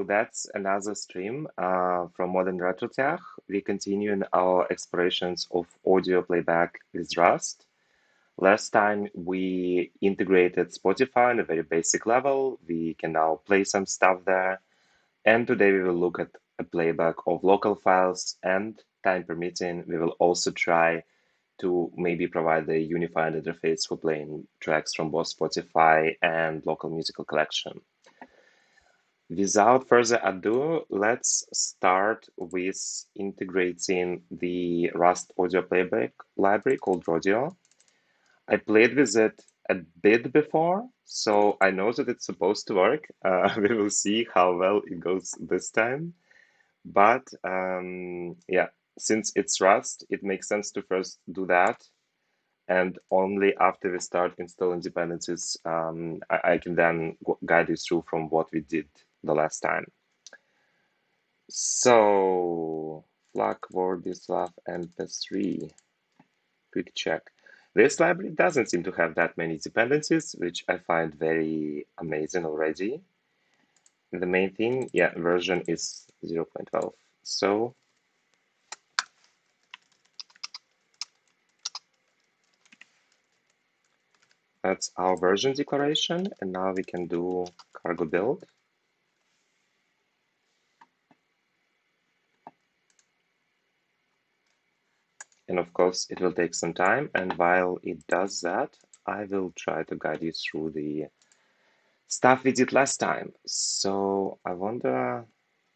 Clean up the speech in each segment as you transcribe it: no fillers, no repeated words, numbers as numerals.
that's another stream from Modern Retro Tech. We continue in our explorations of audio playback with Rust. Last time we integrated Spotify on a very basic level. We can now play some stuff there. And today we will look at a playback of local files, and time permitting, we will also try to maybe provide a unified interface for playing tracks from both Spotify and local musical collection. Without further ado, let's start with integrating the Rust audio playback library called Rodio. I played with it a bit before, so I know that it's supposed to work. We will see how well it goes this time. But yeah, since it's Rust, it makes sense to first do that. And only after we start installing dependencies, I can then guide you through from what we did the last time. So, flac, Word, and PS3. Quick check. This library doesn't seem to have that many dependencies, which I find very amazing already. The main thing, yeah, version is 0.12. So that's our version declaration. And now we can do cargo build. And of course, it will take some time. And while it does that, I will try to guide you through the stuff we did last time. So I wonder,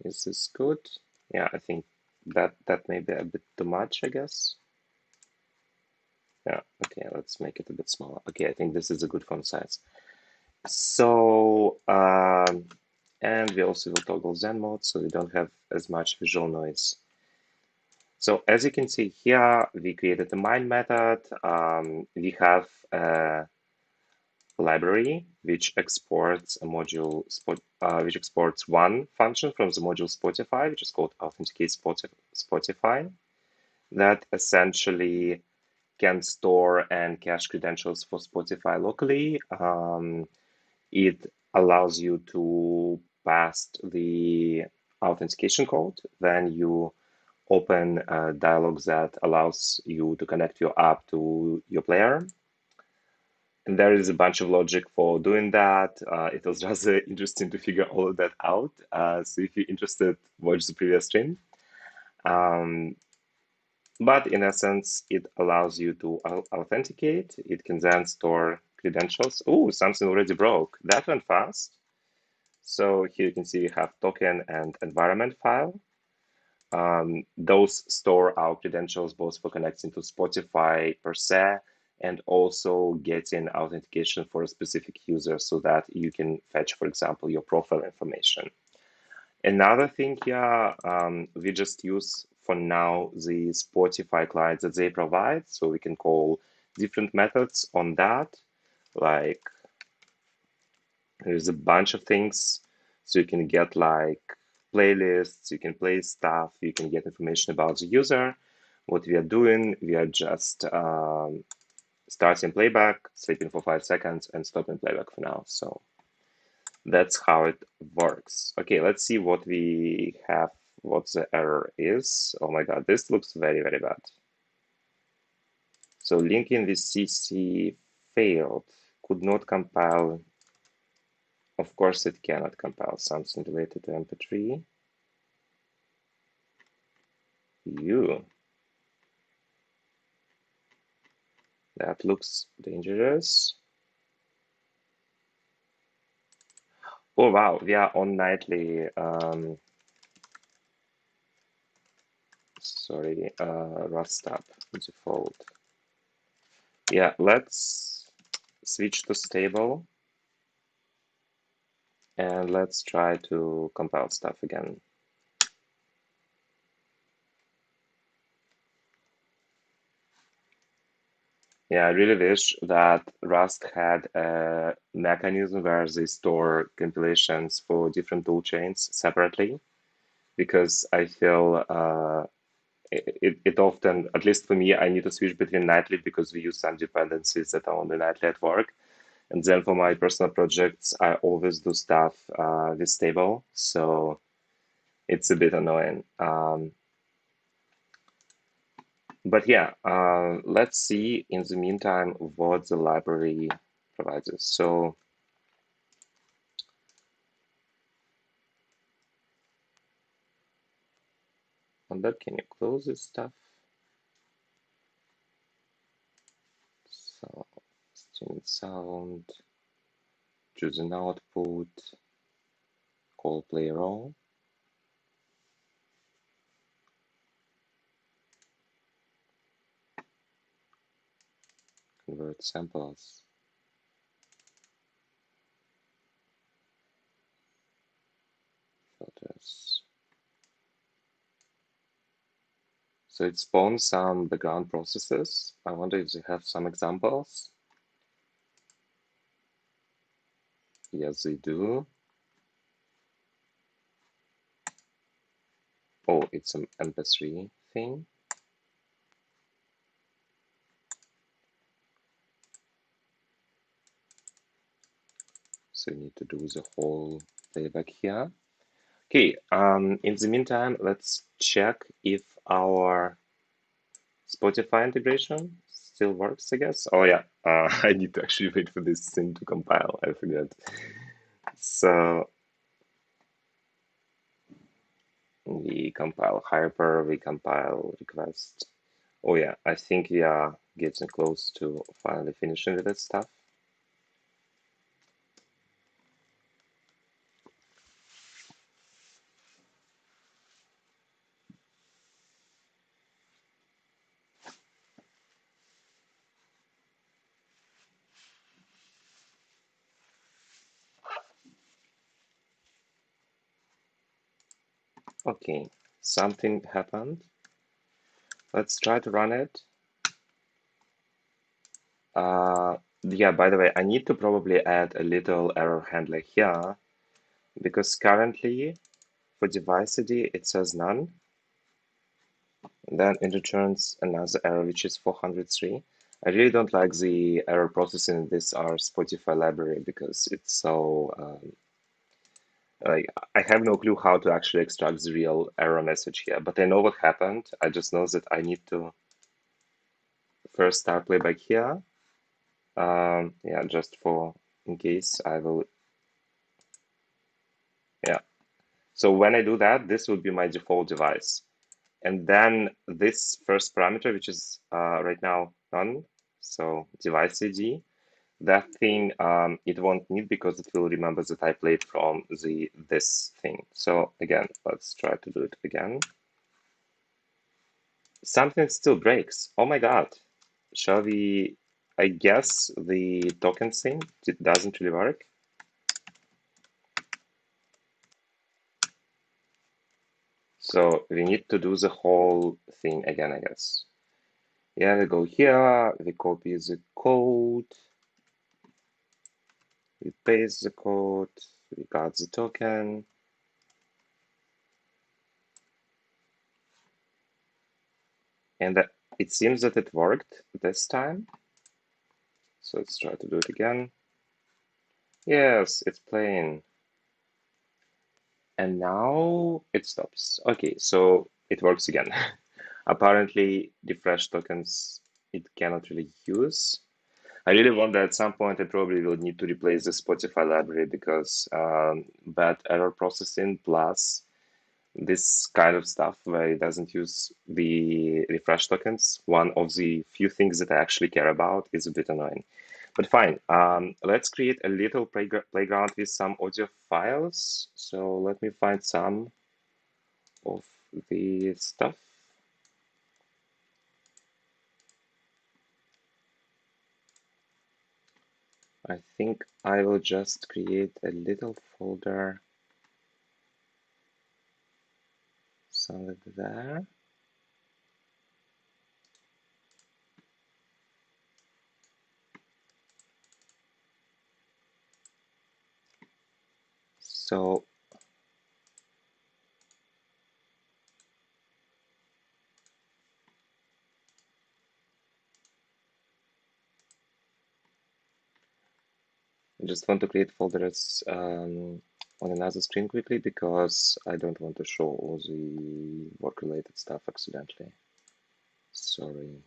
is this good? Yeah, I think that may be a bit too much, I guess. Yeah, okay, let's make it a bit smaller. Okay, I think this is a good font size. So, and we also will toggle Zen mode so we don't have as much visual noise. So as you can see here, we created a mine method. We have a library which exports a module, which exports one function from the module Spotify, which is called authenticate Spotify, that essentially can store and cache credentials for Spotify locally. It allows you to pass the authentication code. Then you open a dialog that allows you to connect your app to your player. And there is a bunch of logic for doing that. It was rather interesting to figure all of that out. So if you're interested, watch the previous stream. But in essence, it allows you to authenticate. It can then store credentials. Oh, something already broke. That went fast. So here you can see we have token and environment file. Those store our credentials both for connecting to Spotify per se and also getting authentication for a specific user so that you can fetch, for example, your profile information. Another thing here, we just use for now the Spotify client that they provide. So we can call different methods on that. Like there's a bunch of things. So you can get like playlists, you can play stuff, you can get information about the user. What we are doing, we are just starting playback, sleeping for 5 seconds, and stopping playback for now. So that's how it works. Okay, let's see what we have, what the error is. Oh my God, this looks very, very bad. So linking with CC failed, could not compile. Of course, it cannot compile something related to MP3. That looks dangerous. Oh, wow, we are on nightly. Sorry, Rust app default. Yeah, let's switch to stable. And let's try to compile stuff again. Yeah, I really wish that Rust had a mechanism where they store compilations for different tool chains separately, because I feel it often, at least for me, I need to switch between nightly because we use some dependencies that are only nightly at work. And then for my personal projects, I always do stuff with stable, so it's a bit annoying. But yeah, let's see in the meantime what the library provides us. So on that, can you close this stuff? So string sound, choose an output, call play role. Convert samples. Filters. So it spawns some background processes. I wonder if they have some examples. Yes, they do. Oh, it's an MP3 thing. So you need to do the whole playback here. Okay, in the meantime, let's check if our Spotify integration still works, I guess. Oh yeah, I need to actually wait for this thing to compile. I forgot. So we compile hyper, we compile request. Oh yeah, I think we are getting close to finally finishing with that stuff. Okay, something happened. Let's try to run it. Yeah, by the way, I need to probably add a little error handler here because currently for device ID, it says none. Then it returns another error, which is 403. I really don't like the error processing in this RSpotify library because it's so, like, I have no clue how to actually extract the real error message here, but I know what happened. I just know that I need to first start playback here. Yeah, just for in case I will, yeah. So when I do that, this would be my default device. And then this first parameter, which is right now none, so device ID, that thing it won't need because it will remember that I played from this thing. So again, let's try to do it again. Something still breaks. Oh my God. Shall we, I guess the token thing, it doesn't really work. So we need to do the whole thing again, I guess. Yeah, we go here, we copy the code, we paste the code, we got the token. And it seems that it worked this time. So let's try to do it again. Yes, it's playing. And now it stops. Okay, so it works again. Apparently, refresh tokens it cannot really use. I really want that at some point I probably will need to replace the Spotify library because bad error processing plus this kind of stuff where it doesn't use the refresh tokens, one of the few things that I actually care about, is a bit annoying. But fine, let's create a little playground with some audio files. So let me find some of the stuff. I think I will just create a little folder somewhere there. So I just want to create folders on another screen quickly because I don't want to show all the work-related stuff accidentally. Sorry.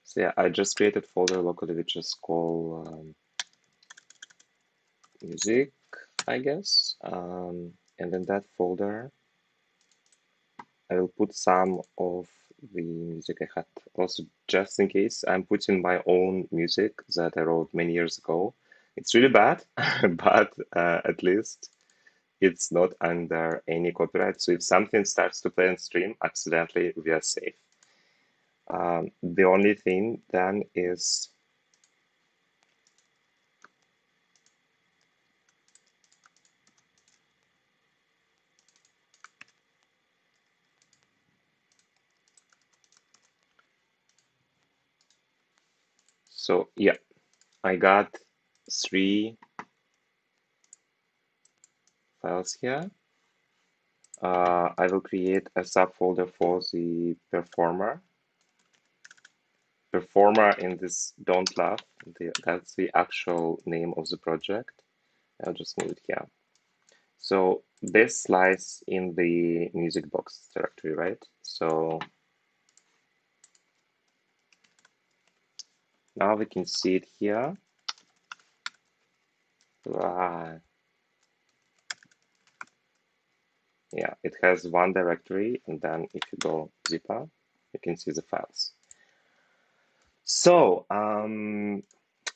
So yeah, I just created folder locally which is called music, I guess. And in that folder, I will put some of the music I had. Also, just in case, I'm putting my own music that I wrote many years ago. It's really bad, but at least it's not under any copyright. So if something starts to play on stream accidentally, we are safe. The only thing then is so yeah, I got 3 files here. I will create a subfolder for the performer. Performer in this don't laugh, that's the actual name of the project. I'll just move it here. So this lies in the music box directory, right? So now we can see it here. Yeah, it has one directory, and then if you go zipper, you can see the files. So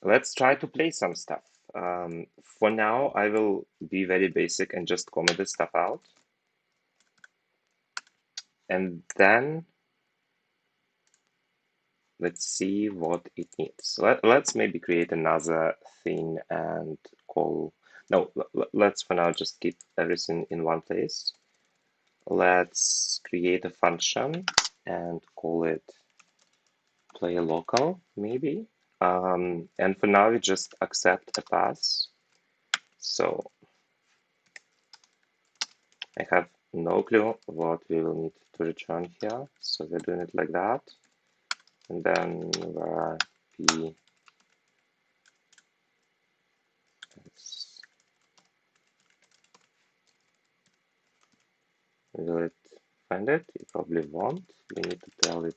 let's try to play some stuff. For now, I will be very basic and just comment this stuff out. And then let's see what it needs. Let's maybe create another thing and call, no, let's for now just keep everything in one place. Let's create a function and call it play local, maybe. And for now, we just accept a pass. So I have no clue what we will need to return here. So we're doing it like that. And then var p, will it find it? It probably won't. We need to tell it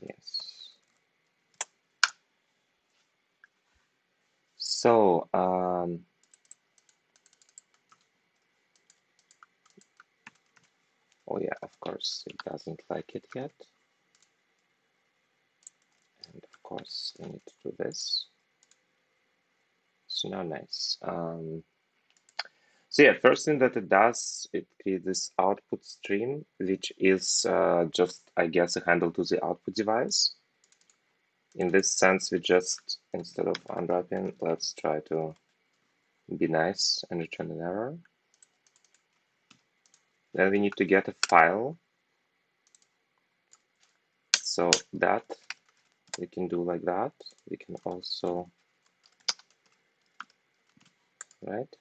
yes. So oh yeah, of course it doesn't like it yet. And of course we need to do this. So now nice. So yeah, first thing that it does, it creates this output stream, which is just, I guess, a handle to the output device. In this sense, we just, instead of unwrapping, let's try to be nice and return an error. Then we need to get a file. So that we can do like that. We can also, right?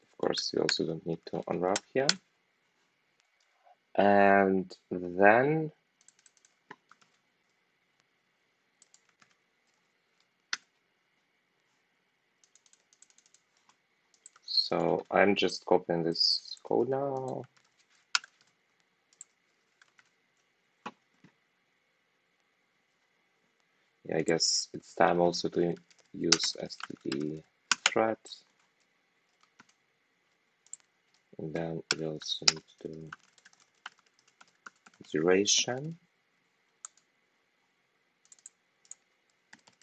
Of course, we also don't need to unwrap here. And then so I'm just copying this code now. Yeah, I guess it's time also to use std thread. And then we also need to do duration.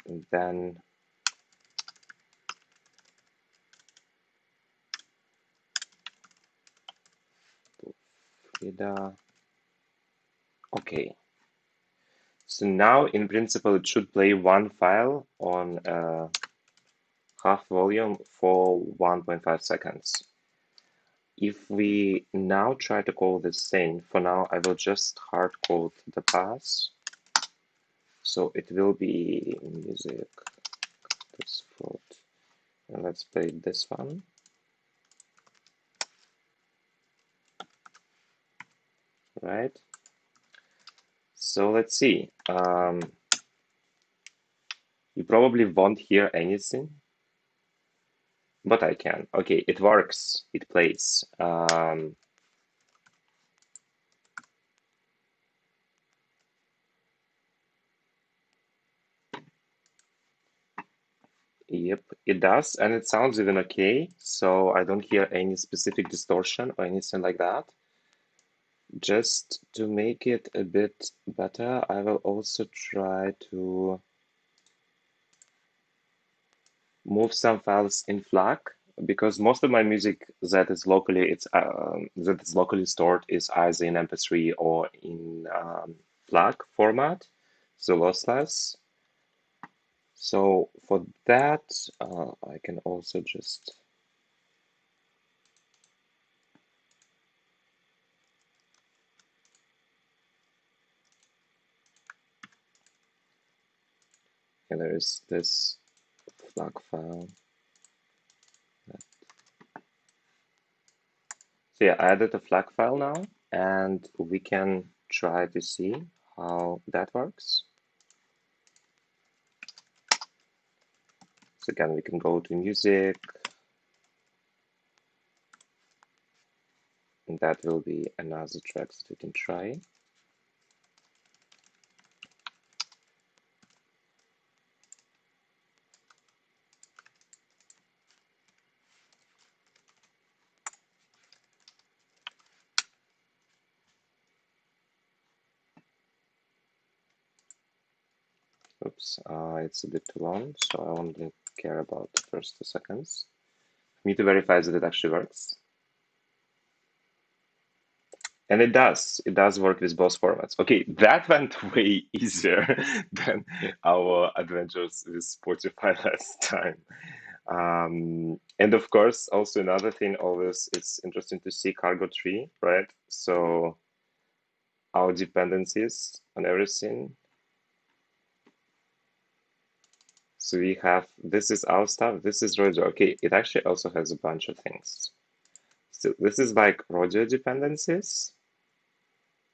And then Frida. Okay. So now in principle it should play one file on half volume for 1.5 seconds. If we now try to call this thing, for now I will just hard code the pass. So it will be music, this float, and let's play this one. right? So let's see. You probably won't hear anything, but I can. Okay, it works. It plays. Yep, it does, and it sounds even okay. So I don't hear any specific distortion or anything like that. Just to make it a bit better, I will also try to move some files in flac, because most of my music that is locally stored is either in MP3 or in flac format, so lossless. So for that, I can also just there is this flac file. So yeah, I added a flac file now, and we can try to see how that works. So again, we can go to music, and that will be another track that we can try. Oops, it's a bit too long, so I only care about the first 2 seconds. I need to verify that it actually works. And it does. It does work with both formats. Okay, that went way easier than our adventures with Spotify last time. And of course, also another thing, always it's interesting to see cargo tree, right? So our dependencies on everything. So we have, this is our stuff, this is Rodio. Okay, it actually also has a bunch of things. So this is like Rodio dependencies.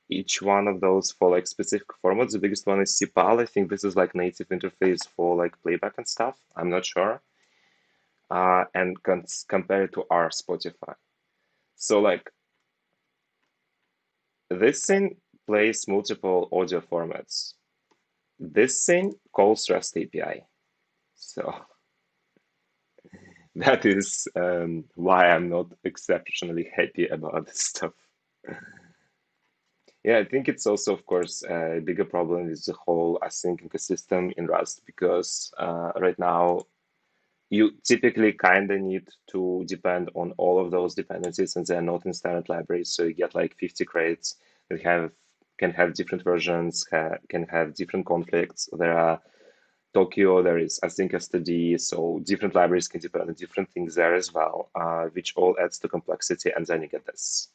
Each one of those for like specific formats. The biggest one is CPAL. I think this is like native interface for like playback and stuff. I'm not sure. And compare it to RSpotify. So like this thing plays multiple audio formats. This thing calls REST API. So that is why I'm not exceptionally happy about this stuff. Yeah, I think it's also, of course, a bigger problem with the whole async ecosystem in Rust, because right now you typically kind of need to depend on all of those dependencies, and they're not in standard libraries. So you get like 50 crates that can have different versions, can have different conflicts. There are Tokyo, there is async STD, so different libraries can depend on different things there as well, which all adds to complexity, and then you get this.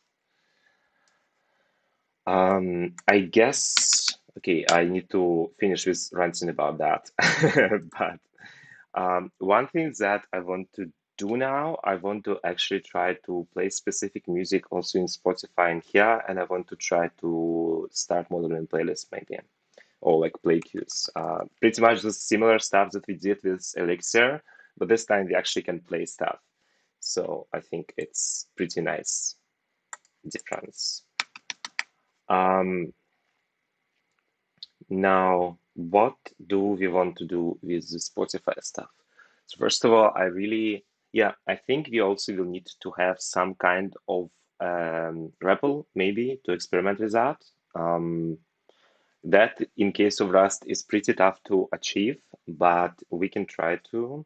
I guess, okay, I need to finish with ranting about that. But one thing that I want to do now, I want to actually try to play specific music also in Spotify and here, and I want to try to start modeling playlists maybe, or like play queues. Pretty much the similar stuff that we did with Elixir, but this time we actually can play stuff. So I think it's pretty nice difference. Now, what do we want to do with the Spotify stuff? So first of all, I think we also will need to have some kind of REPL maybe to experiment with that. That in case of Rust is pretty tough to achieve, but we can try to.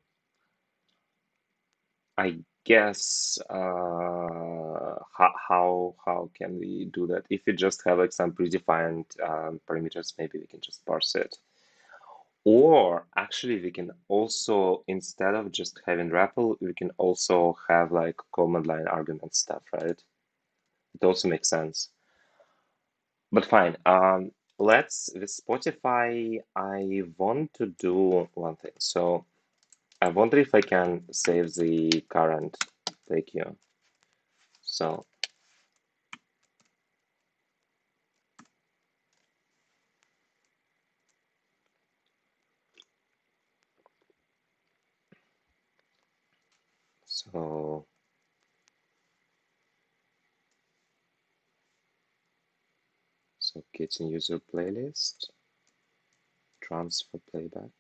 I guess how can we do that? If we just have like some predefined parameters, maybe we can just parse it. Or actually, we can also, instead of just having REPL, we can also have like command line argument stuff, right? It also makes sense. But fine. With Spotify, I want to do one thing. So I wonder if I can save the current play queue. So So getting user playlist, transfer playback.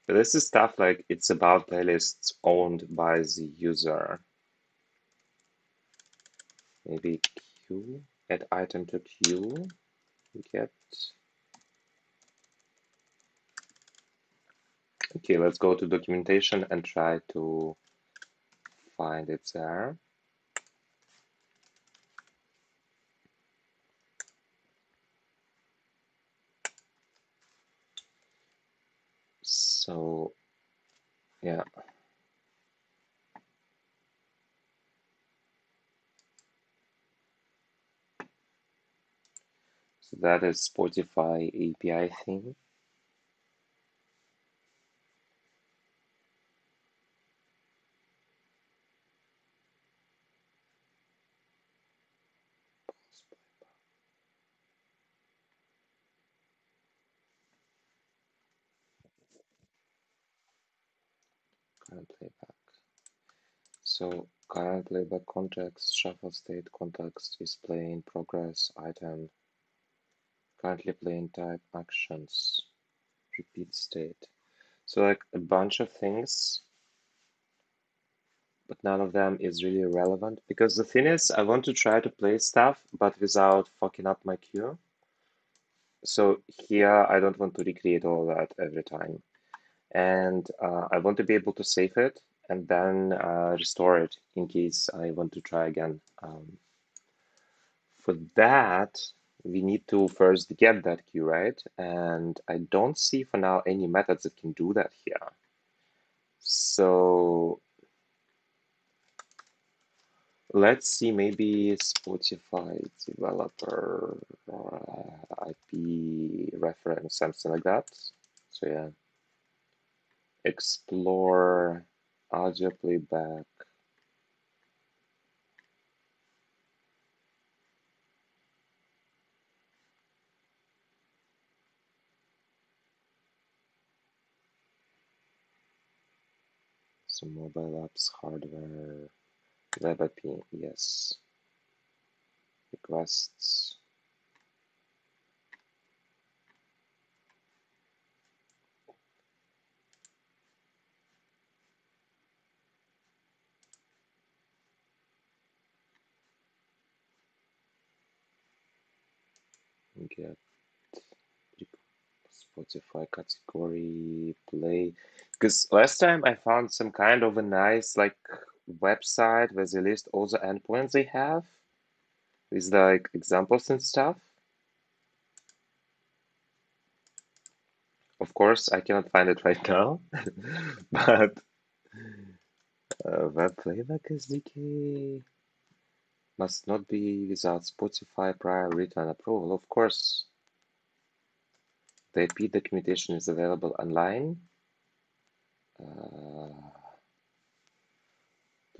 But this is stuff like it's about playlists owned by the user. Maybe queue, add item to queue, get. Okay, let's go to documentation and try to find it there. So, yeah. So that is Spotify API thing. Current playback. So current playback context, shuffle state context is playing progress item, currently playing type actions, repeat state. So like a bunch of things, but none of them is really relevant because the thing is I want to try to play stuff, but without fucking up my queue. So here I don't want to recreate all that every time. And I want to be able to save it and then restore it in case I want to try again. For that, we need to first get that queue, right? And I don't see for now any methods that can do that here. So let's see, maybe Spotify developer IP reference, something like that. So yeah, explore audio playback. So mobile apps, hardware, web IP, yes. Requests. Get Spotify category play. Because last time I found some kind of a nice like website where they list all the endpoints they have with like examples and stuff. Of course, I cannot find it right now, but web playback SDK must not be without Spotify prior written approval. Of course, the IP documentation is available online.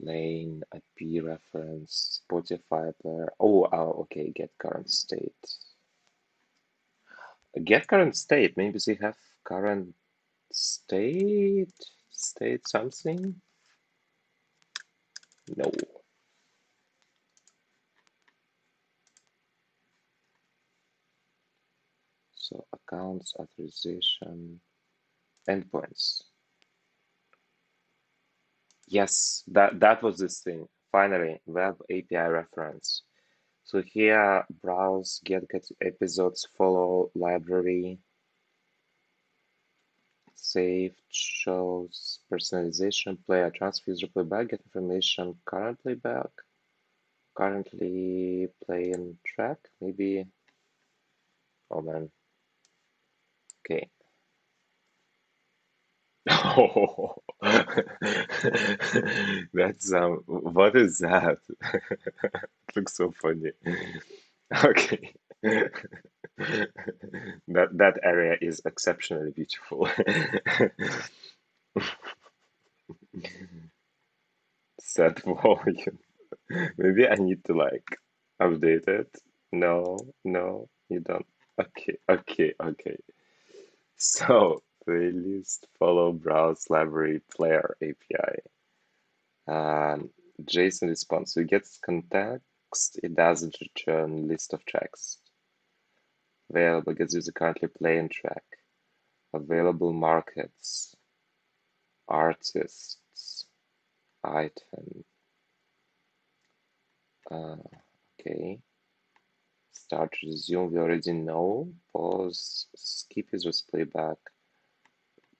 Plain IP reference, Spotify player. Oh, okay, get current state. Get current state. Maybe they have current state something. No. So accounts, authorization, endpoints. Yes, that was this thing. Finally, web API reference. So here, browse, get episodes, follow, library, save, shows, personalization, player transfer, user playback, get information, current playback, currently playing track, maybe. Oh man. Okay. Oh, that's what is that? It looks so funny. Okay. That area is exceptionally beautiful. Set volume. Maybe I need to like update it. No, you don't. Okay. So playlist follow browse library player API. JSON response. So it gets context. It doesn't return list of tracks. Available gets user currently playing track. Available markets. Artists. Item. Okay. Start, resume, we already know. Pause, skip users playback.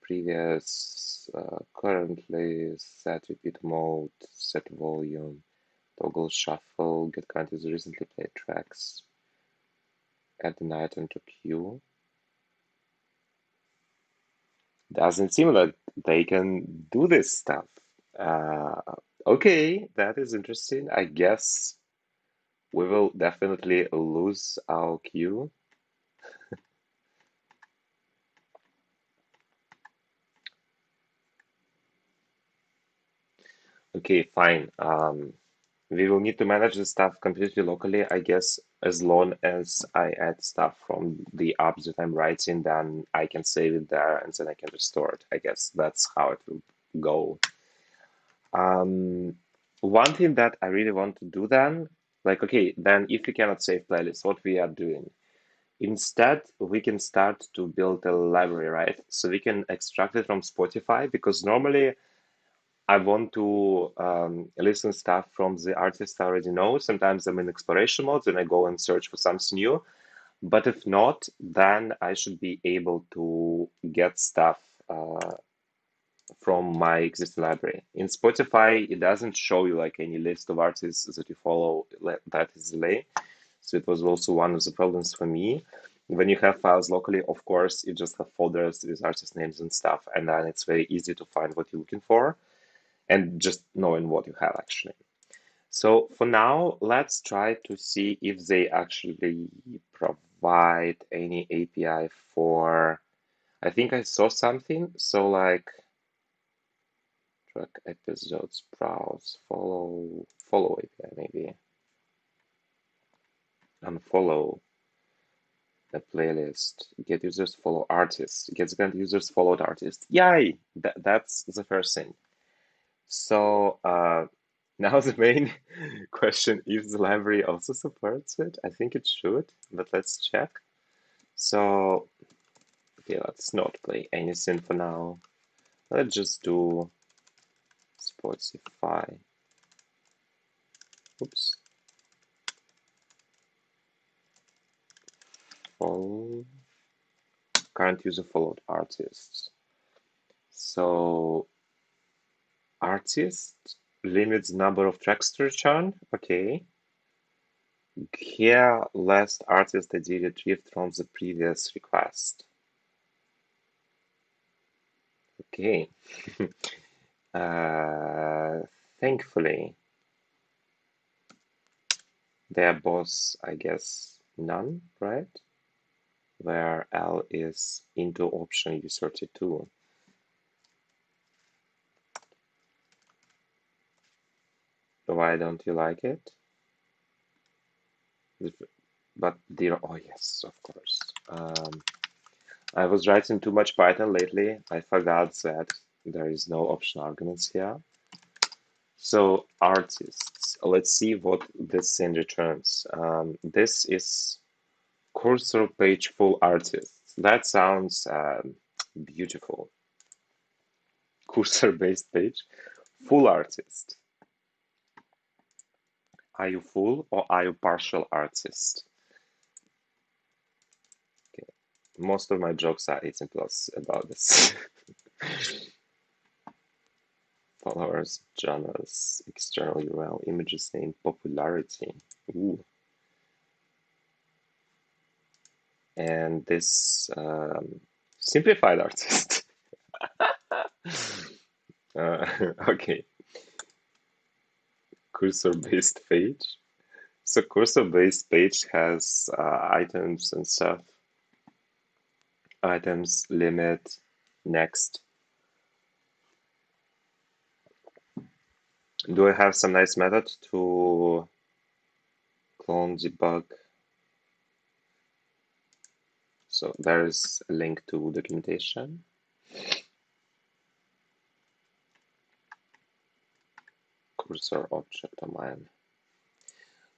Previous, currently, set repeat mode, set volume, toggle shuffle, get current user recently played tracks, add an item to queue. Doesn't seem like they can do this stuff. Uh, okay, that is interesting. I guess we will definitely lose our queue. Okay, fine. We will need to manage the stuff completely locally, I guess, as long as I add stuff from the apps that I'm writing, then I can save it there and then I can restore it. I guess that's how it will go. One thing that I really want to do then, like, okay, then if we cannot save playlists, what we are doing? Instead, we can start to build a library, right? So we can extract it from Spotify because normally I want to listen stuff from the artist I already know. Sometimes I'm in exploration mode and I go and search for something new. But if not, then I should be able to get stuff from my existing library. In Spotify, it doesn't show you like any list of artists that you follow that easily. So it was also one of the problems for me. When you have files locally, of course, you just have folders with artist names and stuff, and then it's very easy to find what you're looking for and just knowing what you have actually. So for now, let's try to see if they actually provide any API for, I think I saw something. So like track episodes, browse, follow API maybe, unfollow a playlist, get users follow artists, get users followed artists. Yay! That's the first thing. So now the main question, if the library also supports it. I think it should, but let's check. So okay, let's not play anything for now. Let's just do Spotify. Oops. Follow current user followed artists. So artist limits number of tracks to return. Okay. Here, last artist ID retrieved from the previous request. Okay. Thankfully, they are both, I guess, none, right? Where L is into option U32. Why don't you like it? But dear, oh yes, of course. I was writing too much Python lately. I forgot that there is no option arguments here. So artists, let's see what this thing returns. This is cursor page full artists. That sounds beautiful. Cursor based page, full artist. Are you full or are you partial artist? Okay. Most of my jokes are 18 plus about this. Followers, genres, external URL, images name, popularity. Ooh. And this simplified artist. Okay, cursor-based page. So cursor-based page has items and stuff. Items, limit, next. Do I have some nice method to clone debug? So there's a link to documentation. Cursor object domain.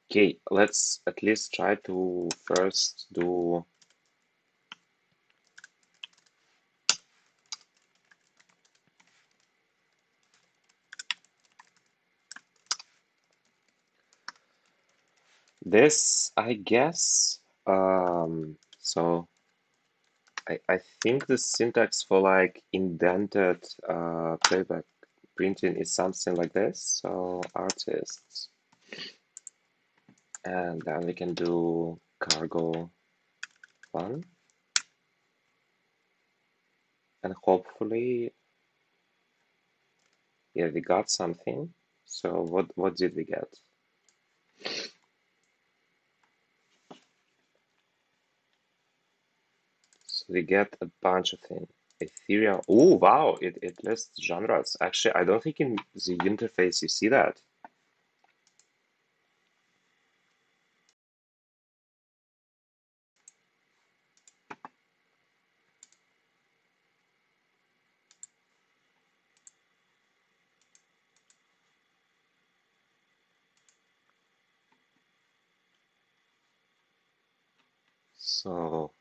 Okay, let's at least try to first do this, I guess. So I think the syntax for like indented playback printing is something like this. So artists, and then we can do cargo one, and hopefully, yeah, we got something. So what did we get? So we get a bunch of things. Ethereum. Oh, wow, it lists genres. Actually, I don't think in the interface you see that. So,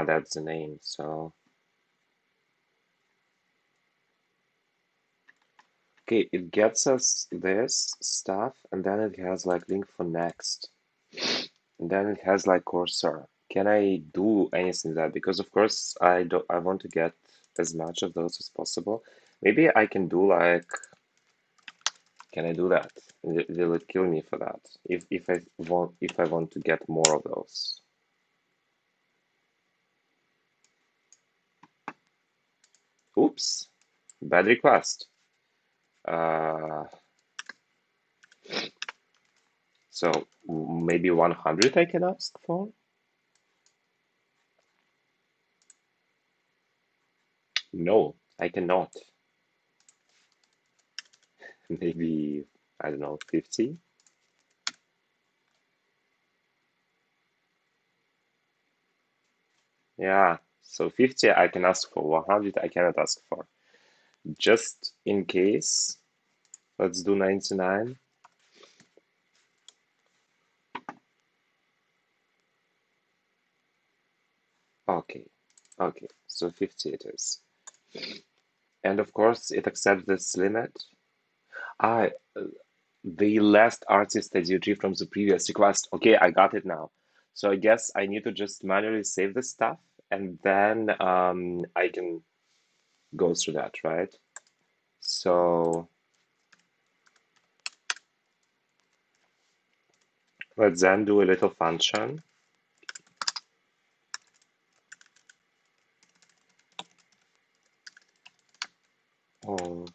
that's the name. So, okay, it gets us this stuff, and then it has like link for next. And then it has like cursor. Can I do anything that? Because of course I want to get as much of those as possible. Maybe I can do like, can I do that? Will it kill me for that? If I want to get more of those. Oops, bad request. Uh, so maybe 100 I can ask for? No, I cannot. Maybe, I don't know, 50? Yeah, so 50 I can ask for, 100 I cannot ask for. Just in case, let's do 99. Okay, okay, so 50 it is. And of course, it accepts this limit. Ah, the last artist that you retrieved from the previous request. Okay, I got it now. So I guess I need to just manually save this stuff, and then I can go through that, right? So let's then do a little function. All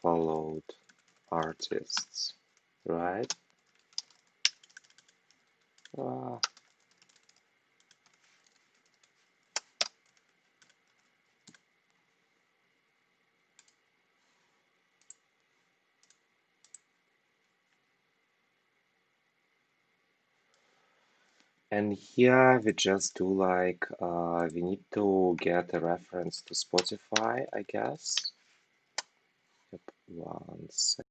followed artists, right? Ah, and here we just do like, we need to get a reference to Spotify, I guess. Yep, one second.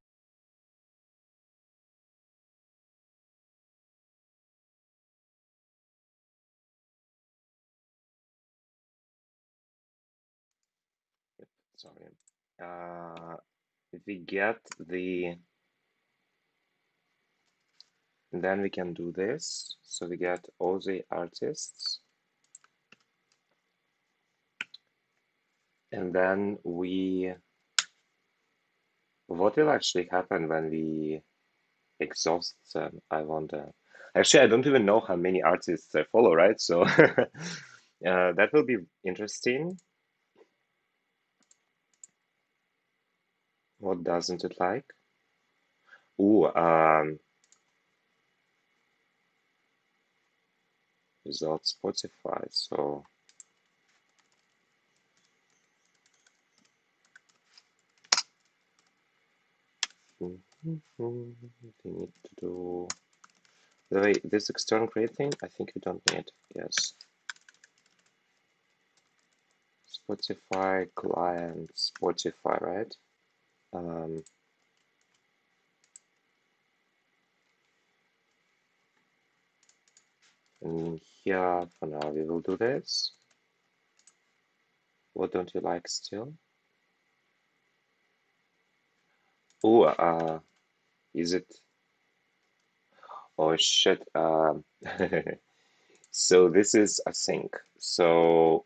Yep, sorry. If we get the, then we can do this. So we get all the artists. And then what will actually happen when we exhaust them, I wonder. Actually, I don't even know how many artists I follow, right? So that will be interesting. What doesn't it like? Ooh, without Spotify. So We need to do the way this external create thing. I think we don't need. Yes. Spotify client Spotify, right? And here for now we will do this. What don't you like still? Oh, is it? Oh shit. So this is async. So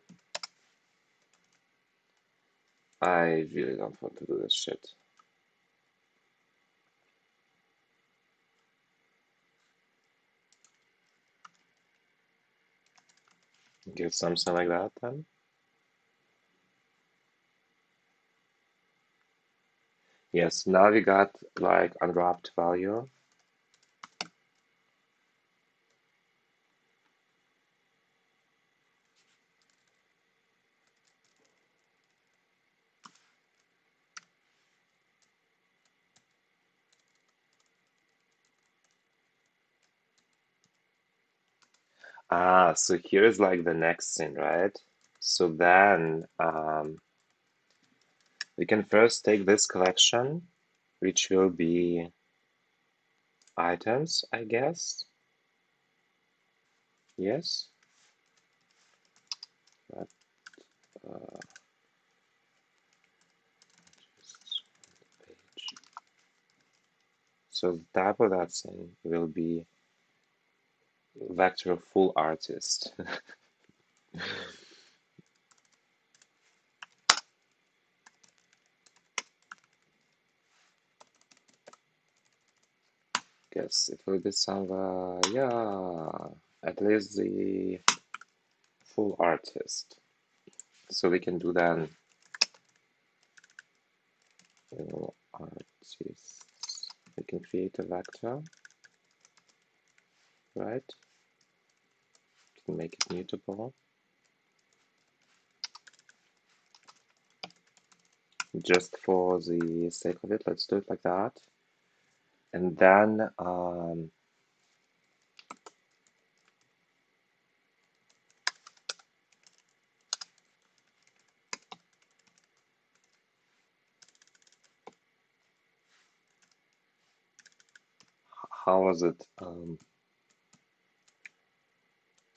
I really don't want to do this shit. Give something like that then. Yes, now we got like unwrapped value. So here's like the next thing, right? So then we can first take this collection, which will be items, I guess. Yes. But, page. So the type of that thing will be vector full artist. Guess it will be somewhere, yeah, at least the full artist. So we can do then artists. We can create a vector, right? We can make it mutable. Just for the sake of it, let's do it like that. And then how was it?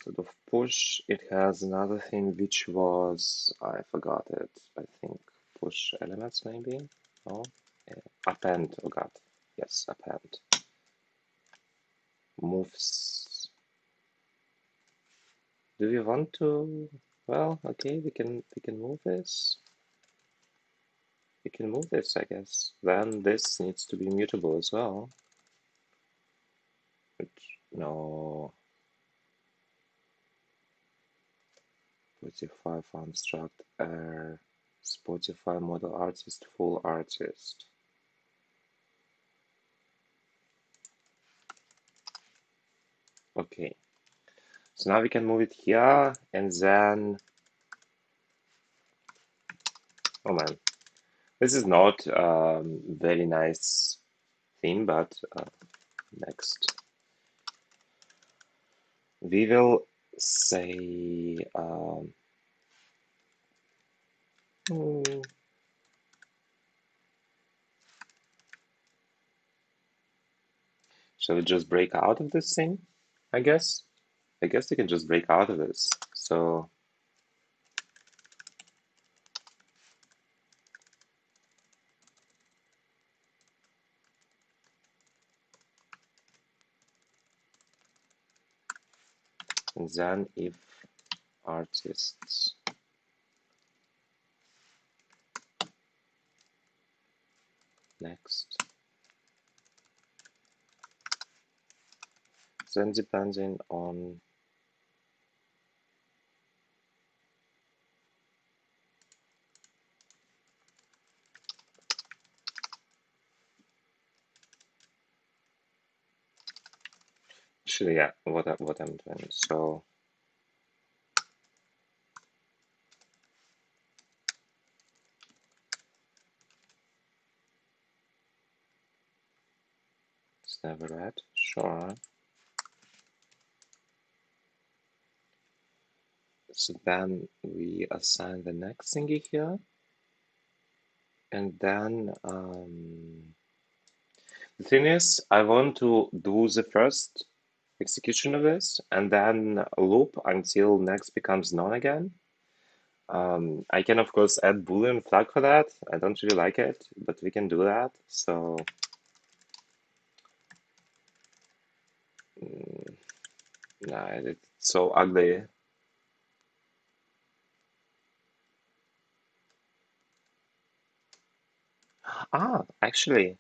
Sort of push. It has another thing which was, I forgot it. I think push elements maybe. No, append. Oh god, yes, append. Moves. Do we want to? Well, okay, we can move this. We can move this, I guess. Then this needs to be mutable as well. Which, no. Spotify construct Spotify model artist full artist. Okay. So now we can move it here and then, oh man, this is not very nice theme, but next we will say shall we just break out of this thing? I guess we can just break out of this. So and then if artists next, then depending on actually, yeah, what I'm doing. So never read. Sure. So then we assign the next thingy here. And then the thing is, I want to do the first execution of this and then loop until next becomes none again. I can, of course, add Boolean flag for that. I don't really like it, but we can do that. So nah, it's so ugly. Ah, actually,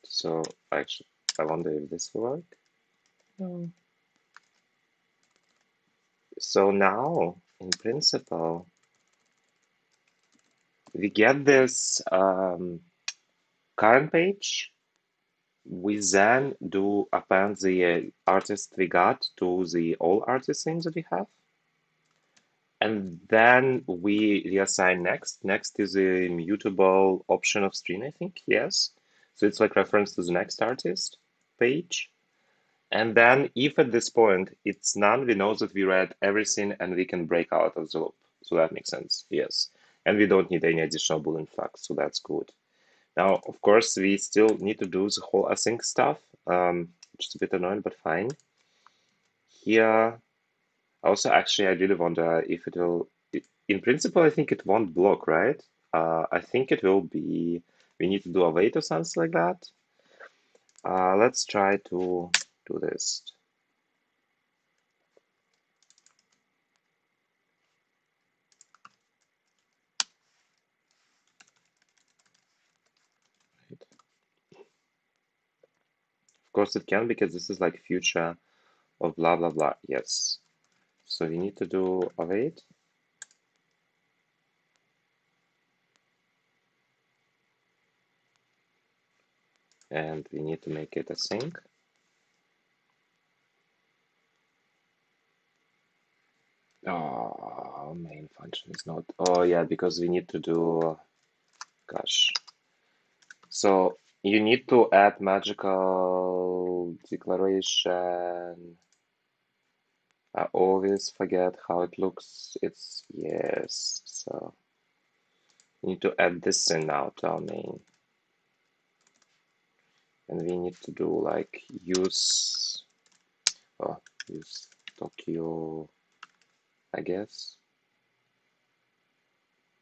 so actually, I wonder if this will work. No. So now, in principle, we get this current page. We then do append the artist we got to the all artist things that we have. And then we reassign next. Next is a mutable option of string, I think. Yes. So it's like reference to the next artist page. And then if at this point it's none, we know that we read everything and we can break out of the loop. So that makes sense. Yes. And we don't need any additional Boolean flags. So that's good. Now, of course, we still need to do the whole async stuff, which is a bit annoying, but fine. Here, also, actually, I really wonder if it will, in principle, I think it won't block, right? I think it will be, we need to do a wait or something like that. Let's try to do this. Of course it can, because this is like future of blah, blah, blah. Yes. So we need to do await. And we need to make it async. Oh, main function is not. Oh, yeah, because we need to do, gosh. So you need to add magical declaration. I always forget how it looks. It's, yes. So we need to add this in now to our main. And we need to do like use Tokyo, I guess.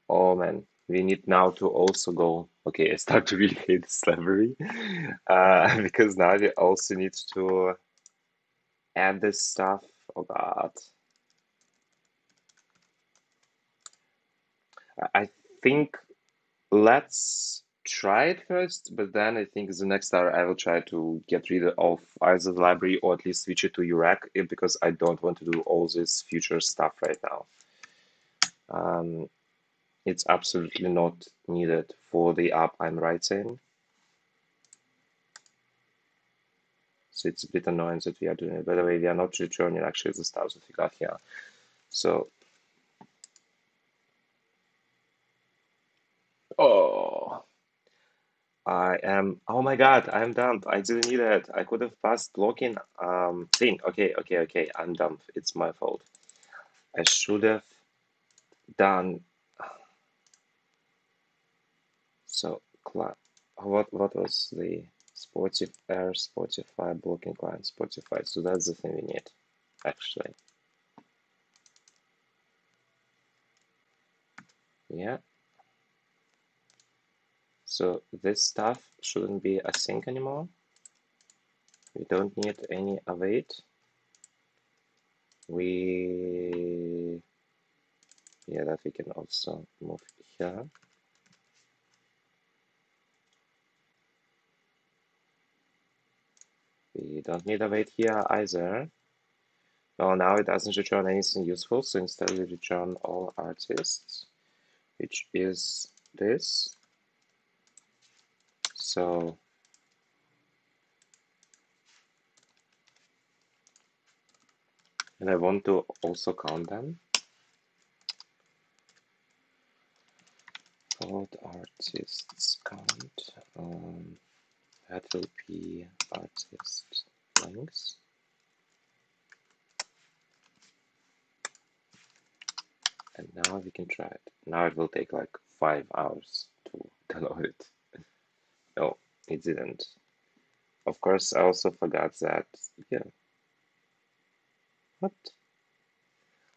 Oh man, we need now to also go. Okay, I start to really hate slavery because now we also need to add this stuff. Oh God. I think let's try it first, but then I think the next hour I will try to get rid of either the library or at least switch it to URAC because I don't want to do all this future stuff right now. It's absolutely not needed for the app I'm writing. So it's a bit annoying that we are doing it. By the way, we are not returning actually the stuff that we got here. So, oh, oh my God, I'm dumb. I didn't need it. I could have passed blocking thing. Okay, I'm dumb. It's my fault. I should have done, so, what was the Spotify blocking client Spotify? So that's the thing we need, actually. Yeah. So this stuff shouldn't be async anymore. We don't need any await. Yeah, that we can also move here. We don't need await here either. Oh, now it doesn't return anything useful, so instead we return all artists, which is this. So and I want to also count them. float artists count. That will be artist links. And now we can try it. Now it will take like 5 hours to download it. No, it didn't. Of course, I also forgot that. Yeah. What?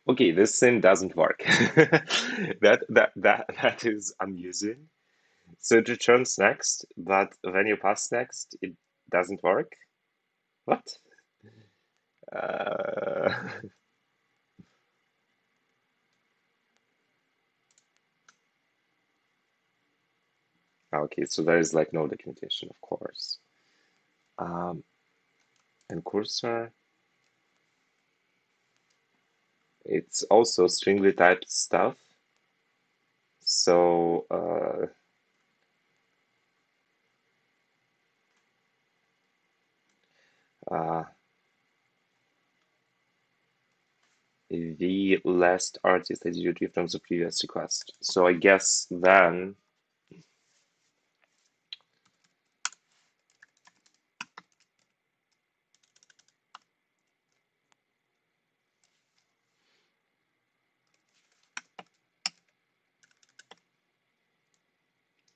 Okay, this thing doesn't work. That is amusing. So it returns next, but when you pass next, it doesn't work. What? Uh, okay, so there is like no documentation, of course. And cursor, it's also stringly typed stuff. So the last artist that you retrieved from the previous request. So I guess then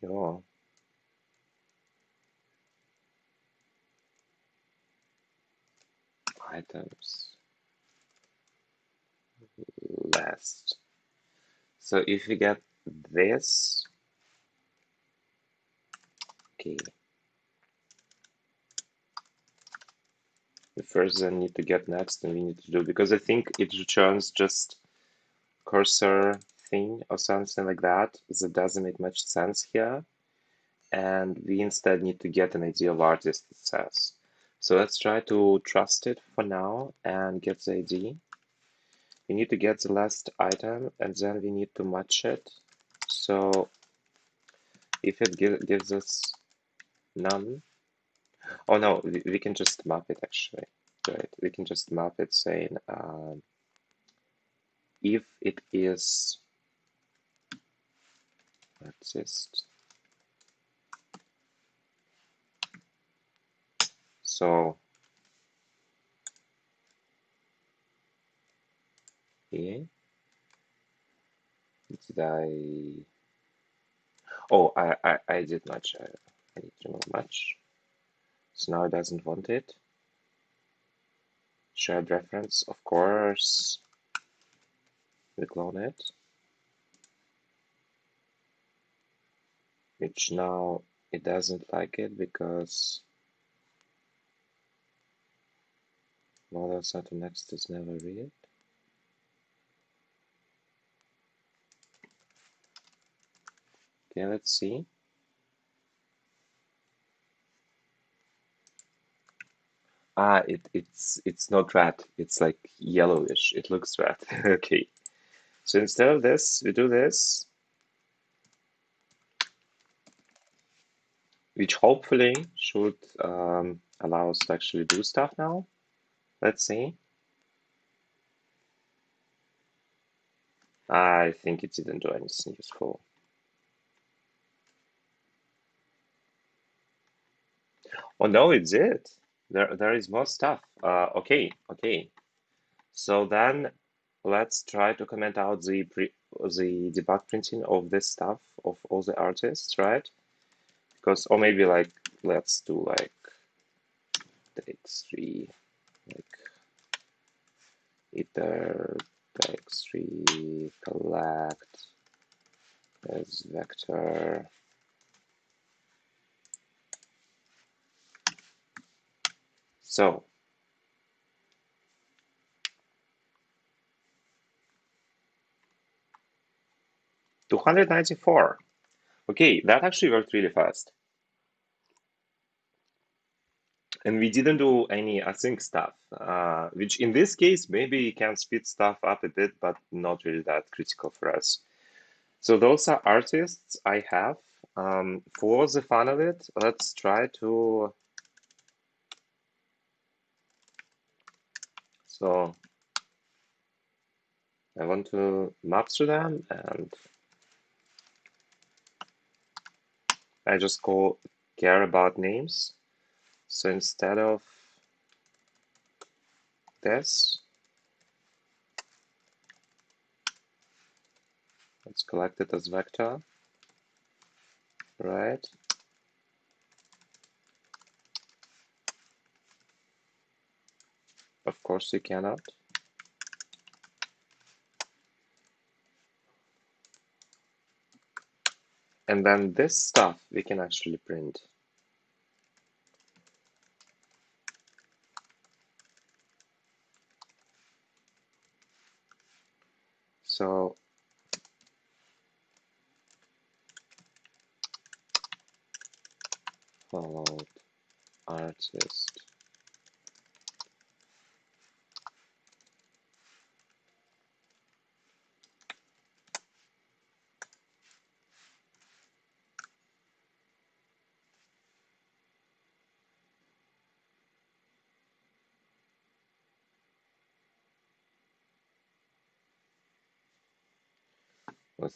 your items last. So if we get this, okay, we first then need to get next, and we need to do, because I think it returns just cursor thing or something like that. That doesn't make much sense here. And we instead need to get an ID of artist, it says. So let's try to trust it for now and get the ID. We need to get the last item, and then we need to match it. So if it gives us none, oh no, we can just map it actually. Right, we can just map it saying if it is artist. So here, did I? Oh, I did match. I need to remove match. So now it doesn't want it. Shared reference, of course. We clone it. Which now it doesn't like it because model set next is never read. Okay, let's see. It's not red. It's like yellowish. It looks red. Okay. So instead of this, we do this, which hopefully should allow us to actually do stuff now. Let's see. I think it didn't do anything useful. Oh no, it did. There is more stuff. Okay. So then let's try to comment out the debug printing of this stuff of all the artists, right? Because, or maybe like let's do like x3, like iter x3 collect as vector. So 294. Okay, that actually worked really fast. And we didn't do any async stuff, which in this case maybe can speed stuff up a bit, but not really that critical for us. So those are artists I have. For the fun of it, let's try to. So I want to map through them and I just care about names. So instead of this, let's collect it as vector, right? Of course you cannot. And then this stuff we can actually print. So followed artist.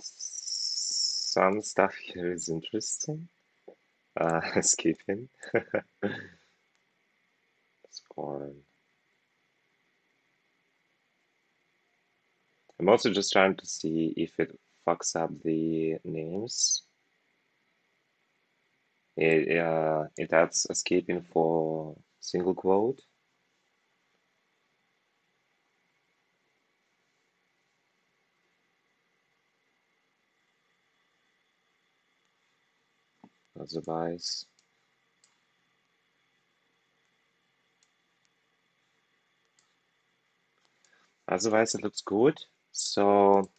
Some stuff here is interesting. Skipping. Scorn. I'm also just trying to see if it fucks up the names. It adds escaping for single quote. Otherwise, it looks good. So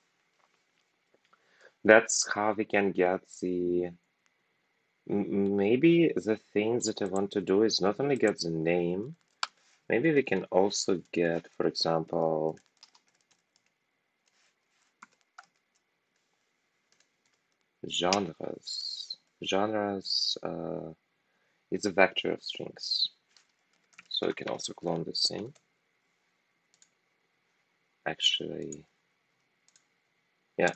that's how we can get the. Maybe the thing that I want to do is not only get the name. Maybe we can also get, for example, genres. Genres is a vector of strings. So we can also clone this thing. Actually, yeah.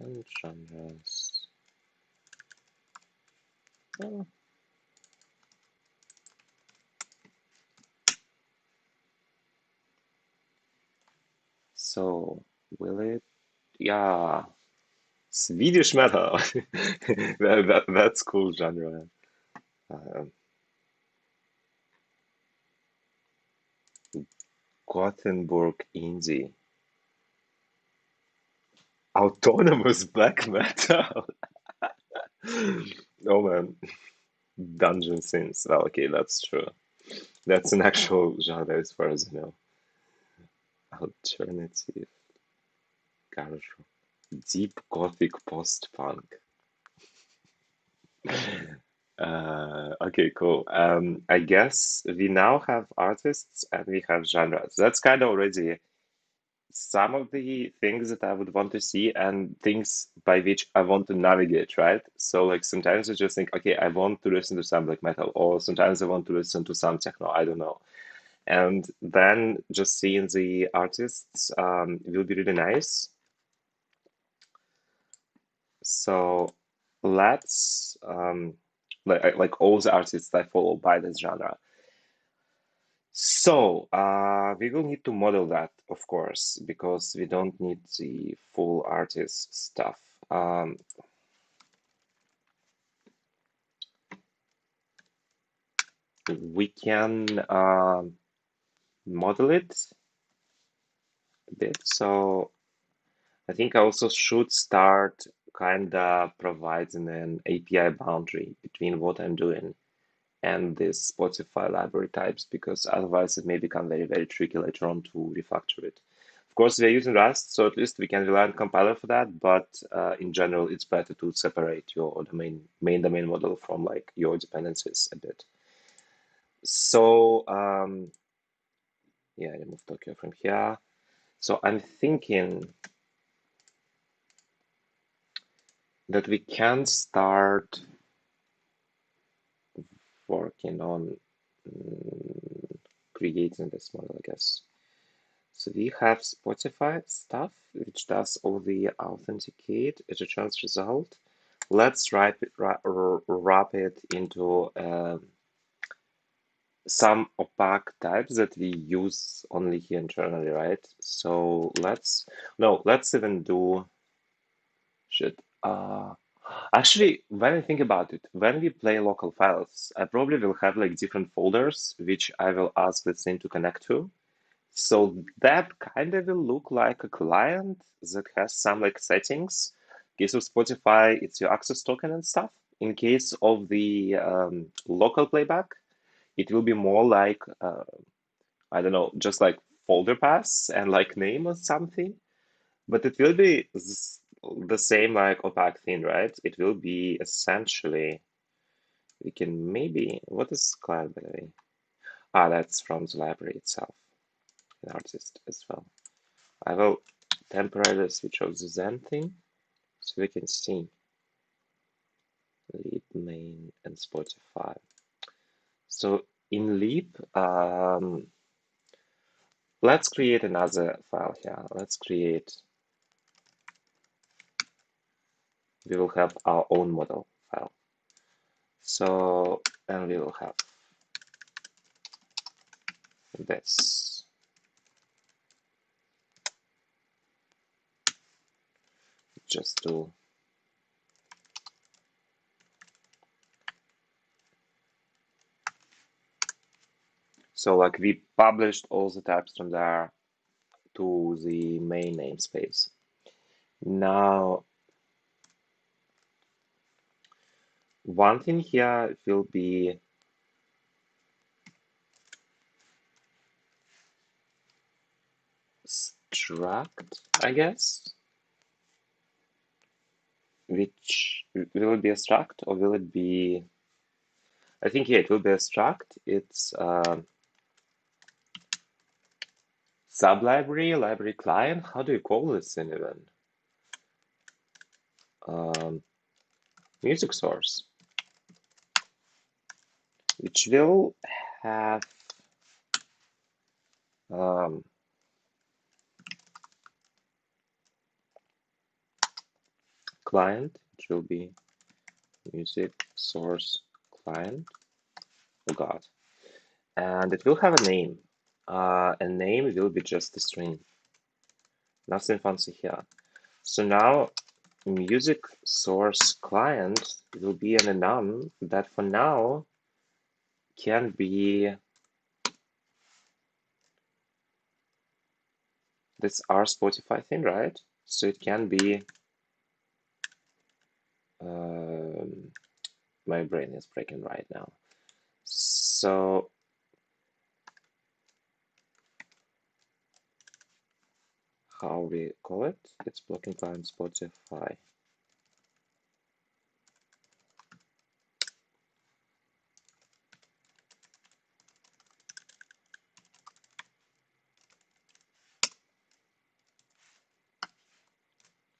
And genres. Oh. So will it? Yeah. Swedish metal. That's cool genre. Um, Gothenburg indie. Autonomous black metal. Oh man. Dungeon Sims. Well, okay, that's true. That's an actual genre as far as I know. Alternative garage rock. Deep gothic post-punk. Okay, cool. I guess we now have artists and we have genres. That's kind of already some of the things that I would want to see and things by which I want to navigate, right? So like sometimes I just think, okay, I want to listen to some black metal, or sometimes I want to listen to some techno, I don't know. And then just seeing the artists will be really nice. So let's like all the artists I follow by this genre. So we will need to model that, of course, because we don't need the full artist stuff. We can model it a bit. So I think I also should start kind of providing an API boundary between what I'm doing and this Spotify library types, because otherwise it may become very, very tricky later on to refactor it. Of course, we are using Rust, so at least we can rely on compiler for that, but in general, it's better to separate your main domain model from like your dependencies a bit. So yeah, remove Tokyo from here. So I'm thinking that we can start working on creating this model, I guess. So we have Spotify stuff, which does all the authenticate. It returns result. Let's wrap it into some opaque types that we use only here internally, right? So let's even do shit. Actually, when I think about it, when we play local files, I probably will have like different folders which I will ask the thing to connect to. So that kind of will look like a client that has some like settings. In case of Spotify, it's your access token and stuff. In case of the local playback, it will be more like I don't know, just like folder paths and like name or something. But it will be the same like opaque thing, right? It will be essentially, we can maybe, what is client by the way? Ah, that's from the library itself, an artist as well. I will temporarily switch off the Zen thing so we can see Leap, main, and Spotify. So in Leap, let's create another file here. We will have our own model file. So, and we will have this. Just to so like we published all the types from there to the main namespace. Now, one thing here will be struct, I guess. Which will it be a struct or will it be? I think yeah, it will be a struct. It's sublibrary, library client. How do you call this in even? Music source, which will have client, which will be music source client. Oh God. And it will have a name. A name will be just a string. Nothing fancy here. So now music source client will be an enum that for now can be this RSpotify thing, right? So it can be my brain is breaking right now. So how we call it? It's blocking client Spotify.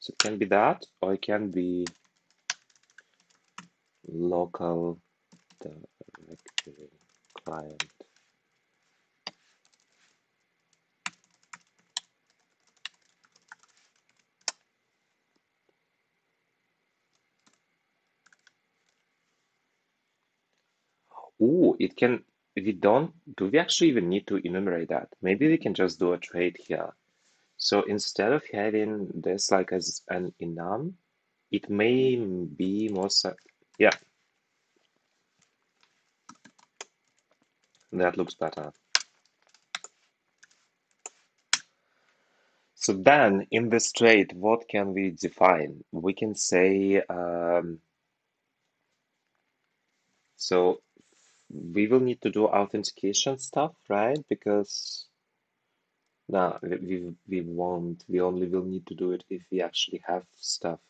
So it can be that, or it can be local directory client. Ooh, it can, do we actually even need to enumerate that? Maybe we can just do a trade here. So instead of having this like as an enum, it may be more, yeah, that looks better. So then in this trade, what can we define? We can say, so we will need to do authentication stuff, right? Because no, we won't. We only will need to do it if we actually have stuff.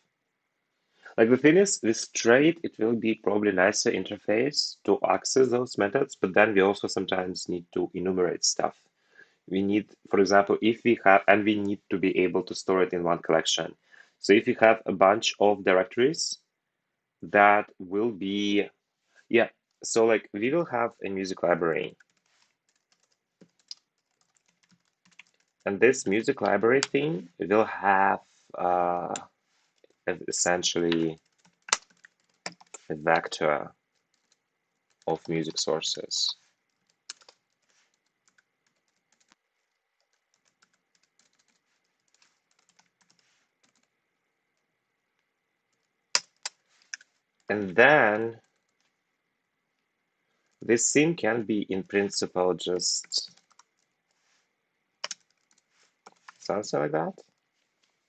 Like the thing is, with trade, it will be probably nicer interface to access those methods, but then we also sometimes need to enumerate stuff. We need, for example, if we have, and we need to be able to store it in one collection. So if you have a bunch of directories, that will be, yeah. So like we will have a music library. And this music library thing will have essentially a vector of music sources. And then this thing can be, in principle, just something like that.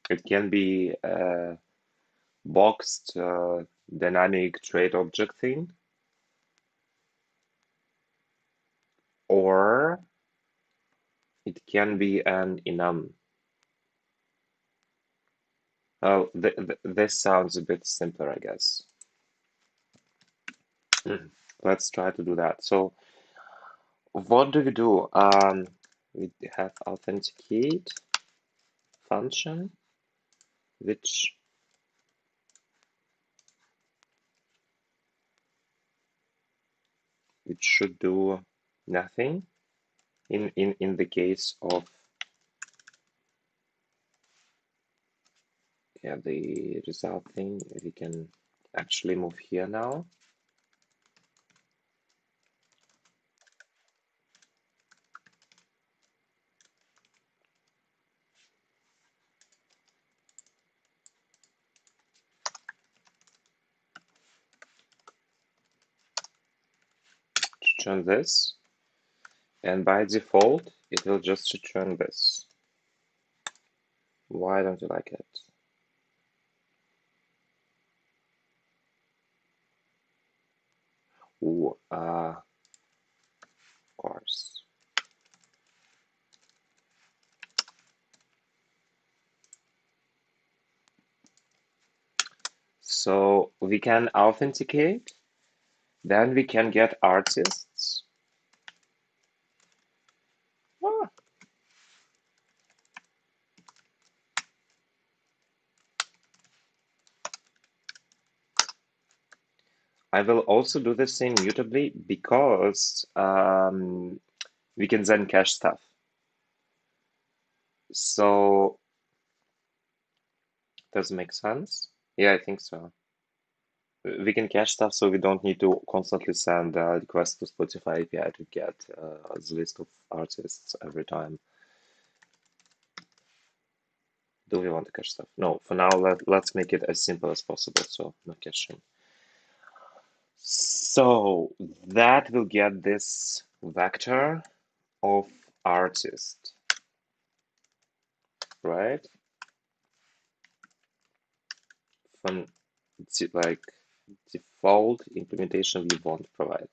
It can be a boxed dynamic trait object thing, or it can be an enum. Oh, this sounds a bit simpler, I guess. Let's try to do that. So what do we do? We have authenticate function, which should do nothing. In the case of the result thing, we can actually move here now. Return this, and by default it will just return this. Why don't you like it? Ooh, of course. So we can authenticate, then we can get artists. Ah. I will also do this thing mutably because we can then cache stuff. So does it make sense? Yeah, I think so. We can cache stuff so we don't need to constantly send a request to Spotify API to get the list of artists every time. Do we want to cache stuff? No, for now, let's make it as simple as possible, so no caching. So that will get this vector of artist, right? From like default implementation we won't provide,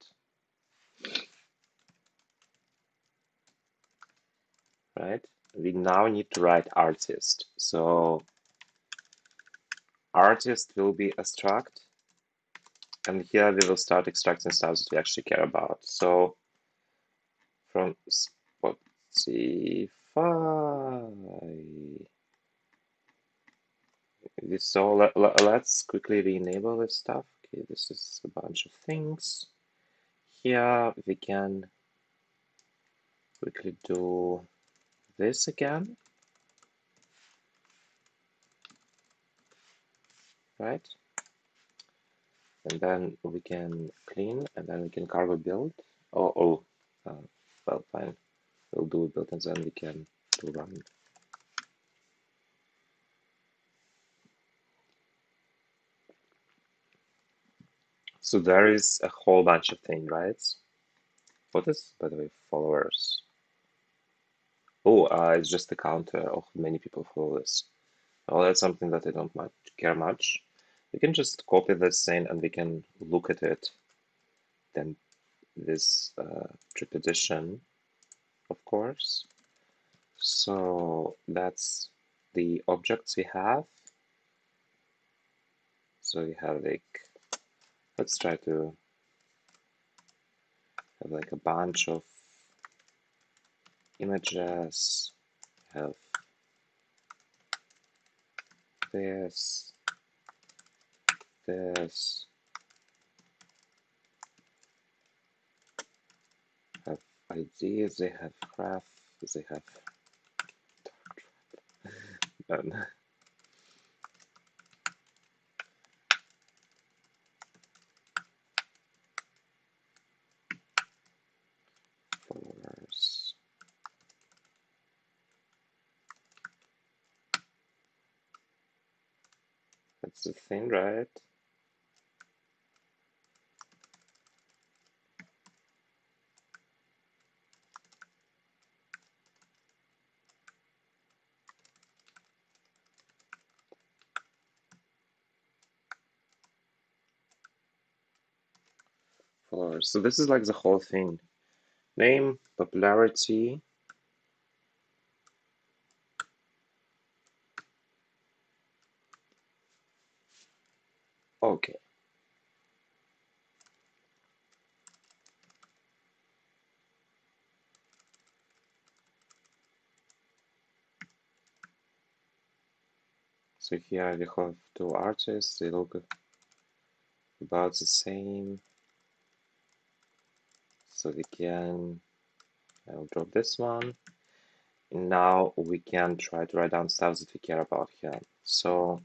right? We now need to write artist. So artist will be a struct, and here we will start extracting stuff that we actually care about. So from Spotify, so let's quickly re-enable this stuff. Okay, this is a bunch of things. Here we can quickly do this again, right? And then we can clean, and then we can cargo build. Well, fine. We'll do a build, and then we can do run. So there is a whole bunch of things, right? What is, by the way, followers? Oh, it's just a counter of many people follow this. Oh, that's something that I don't care much. We can just copy this thing and we can look at it. Then this preposition, of course. So that's the objects we have. So we have like, let's try to have like a bunch of images, have this, this, have ideas, they have graph, they have followers. That's the thing, right? Followers. So this is like the whole thing. Name, popularity. Okay. So here we have two artists. They look about the same. So we can, I'll drop this one. And now we can try to write down stuff that we care about here. So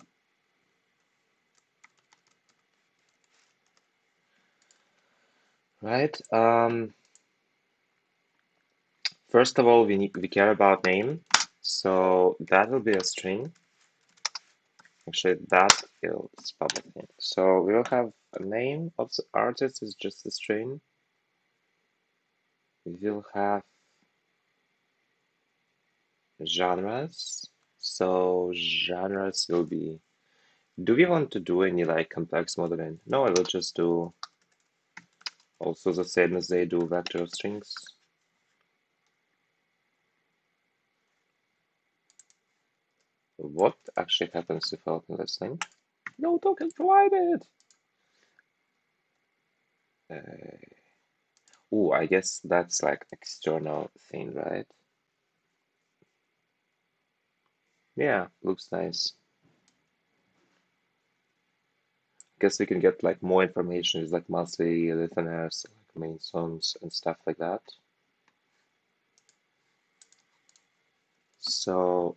right. First of all, we care about name. So that will be a string. Actually, that is public name. So we will have a name of the artist is just a string. We will have genres. So genres will be. Do we want to do any like complex modeling? No, I will just do also the same as they do vector strings. What actually happens if I open this thing? No token provided. Oh, I guess that's like external thing, right? Yeah, looks nice. Guess we can get like more information. It's like monthly listeners, like main songs and stuff like that. So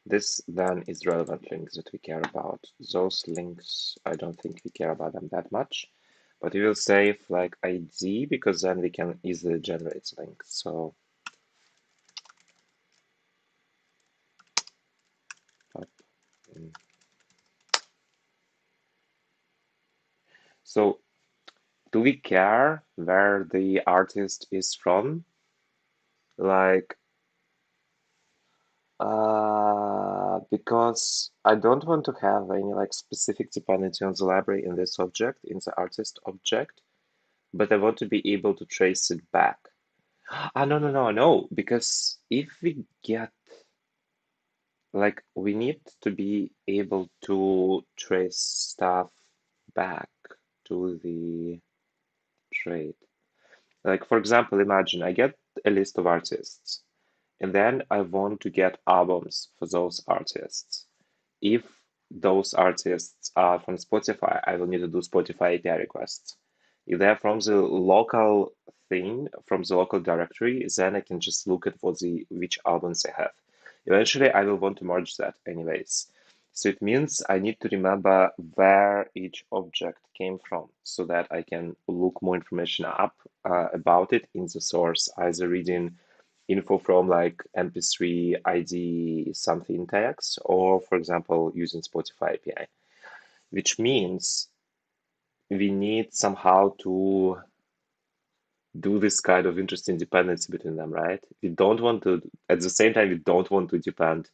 this then is relevant links that we care about. Those links, I don't think we care about them that much, but we will save like ID because then we can easily generate links. So so do we care where the artist is from? Like, because I don't want to have any like specific dependency on the library in this object, in the artist object, but I want to be able to trace it back. No, because if we get, like, we need to be able to trace stuff back to the trade. Like, for example, imagine I get a list of artists, and then I want to get albums for those artists. If those artists are from Spotify, I will need to do Spotify API requests. If they're from the local thing, from the local directory, then I can just look at what the which albums I have. Eventually, I will want to merge that anyways. So it means I need to remember where each object came from so that I can look more information up about it in the source, either reading info from like MP3 ID something tags, or for example, using Spotify API, which means we need somehow to do this kind of interesting dependency between them, right? We don't want to, at the same time, we don't want to depend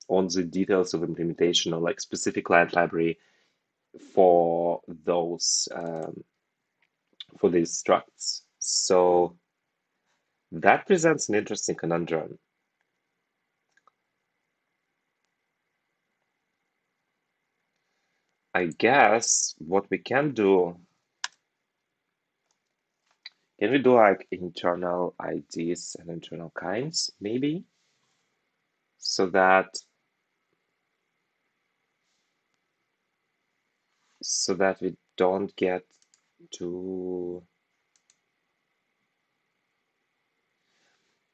on the details of implementation or like specific client library for those, for these structs. So that presents an interesting conundrum. I guess what we can do, can we do like internal IDs and internal kinds, maybe? So that we don't get too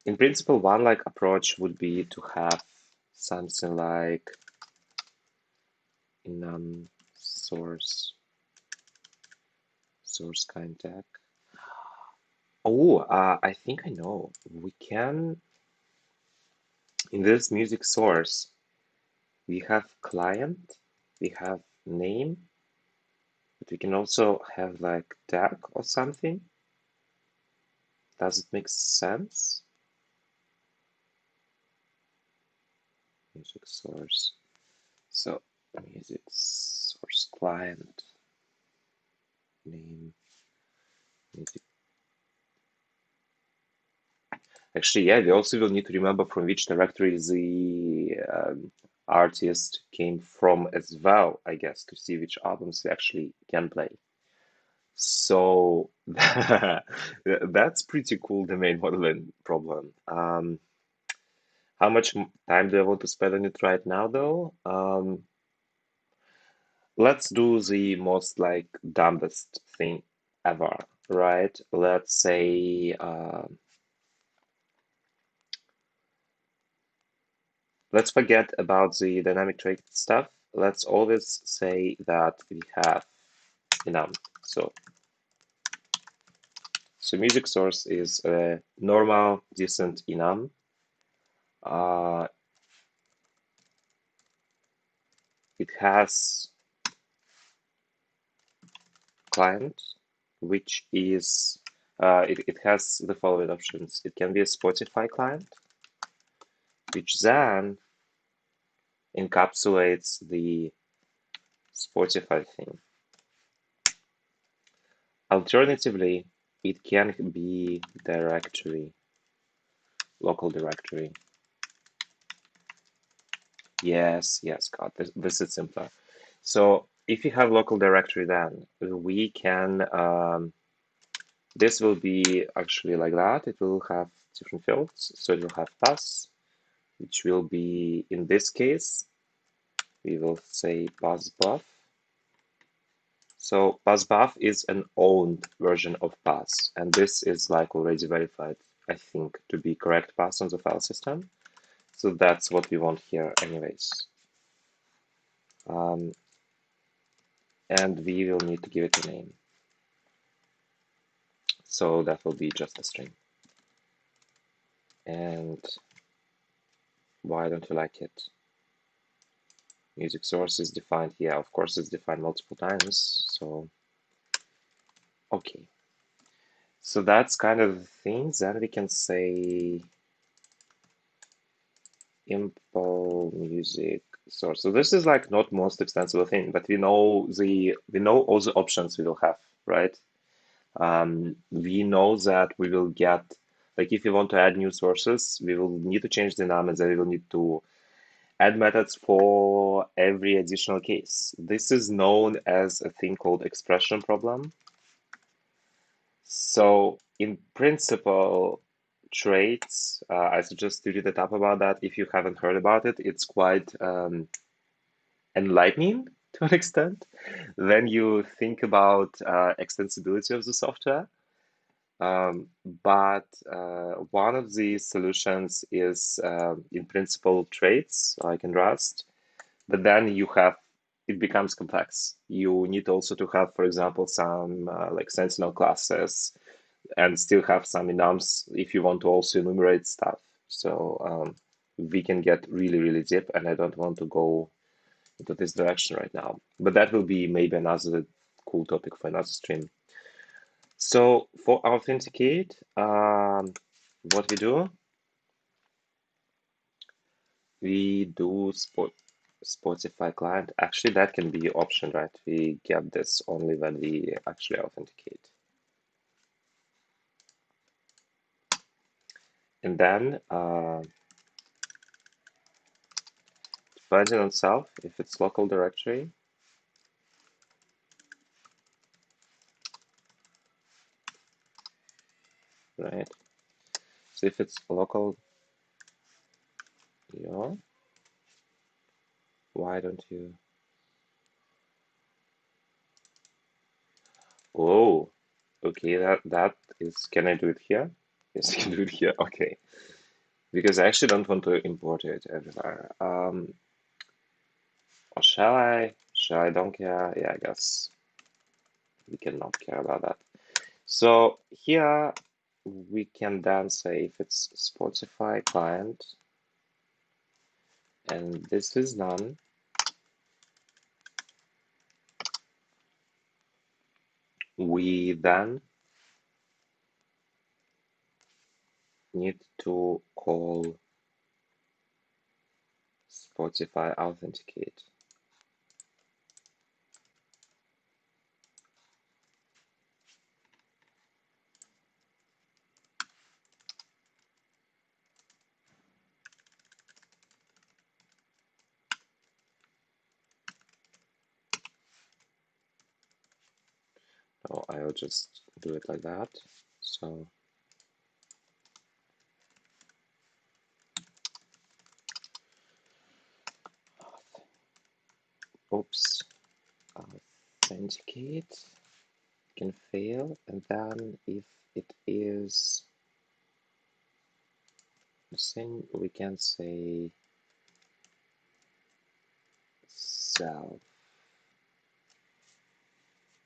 In principle, one like approach would be to have something like enum source kind tag. Oh, I think I know. We can, in this music source, we have client, we have name, but we can also have like tag or something. Does it make sense? Music source. So music source client name music. Actually, yeah, we also will need to remember from which directory the artist came from as well, I guess, to see which albums we actually can play. So that's pretty cool, the main modeling problem. How much time do I want to spend on it right now, though? Let's do the most like dumbest thing ever, right? Let's say, let's forget about the dynamic trait stuff. Let's always say that we have enum. So music source is a normal, decent enum. It has client, which is it has the following options. It can be a Spotify client, which then encapsulates the Spotify thing. Alternatively, it can be directory, local directory. Yes, God, this is simpler. So if you have local directory, then we can, this will be actually like that. It will have different fields. So it will have pass, which will be, in this case, we will say pass buff. So pass buff is an owned version of pass, and this is like already verified, I think, to be correct pass on the file system. So that's what we want here anyways. And we will need to give it a name. So that will be just a string. And why don't you like it? Music source is defined. Yeah, of course it's defined multiple times. So, okay. So that's kind of the thing. Then we can say impl music source. So this is like not most extensible thing, but we know all the options we will have, right? We know that we will get, like if you want to add new sources, we will need to change the name, and then we will need to add methods for every additional case. This is known as a thing called expression problem. So in principle, traits, I suggest you read it up about that. If you haven't heard about it, it's quite enlightening to an extent. Then you think about extensibility of the software. But one of the solutions is, in principle, traits, like in Rust. But then it becomes complex. You need also to have, for example, some like Sentinel classes, and still have some enums if you want to also enumerate stuff. So we can get really, really deep, and I don't want to go into this direction right now. But that will be maybe another cool topic for another stream. So for authenticate, what we do Spotify client. Actually, that can be option, right? We get this only when we actually authenticate. And then depending on self, if it's local directory, right? So if it's local, yeah, why don't you? Oh, okay, that is, can I do it here? Yes, I can do it here. Okay. because I actually don't want to import it everywhere. Or shall I? Shall I? Don't care. Yeah, I guess we cannot care about that. So here we can then say if it's Spotify client and this is none, we then need to call Spotify authenticate. So I'll just do it like that. So oops, authenticate can fail, and then if it is the same, we can say self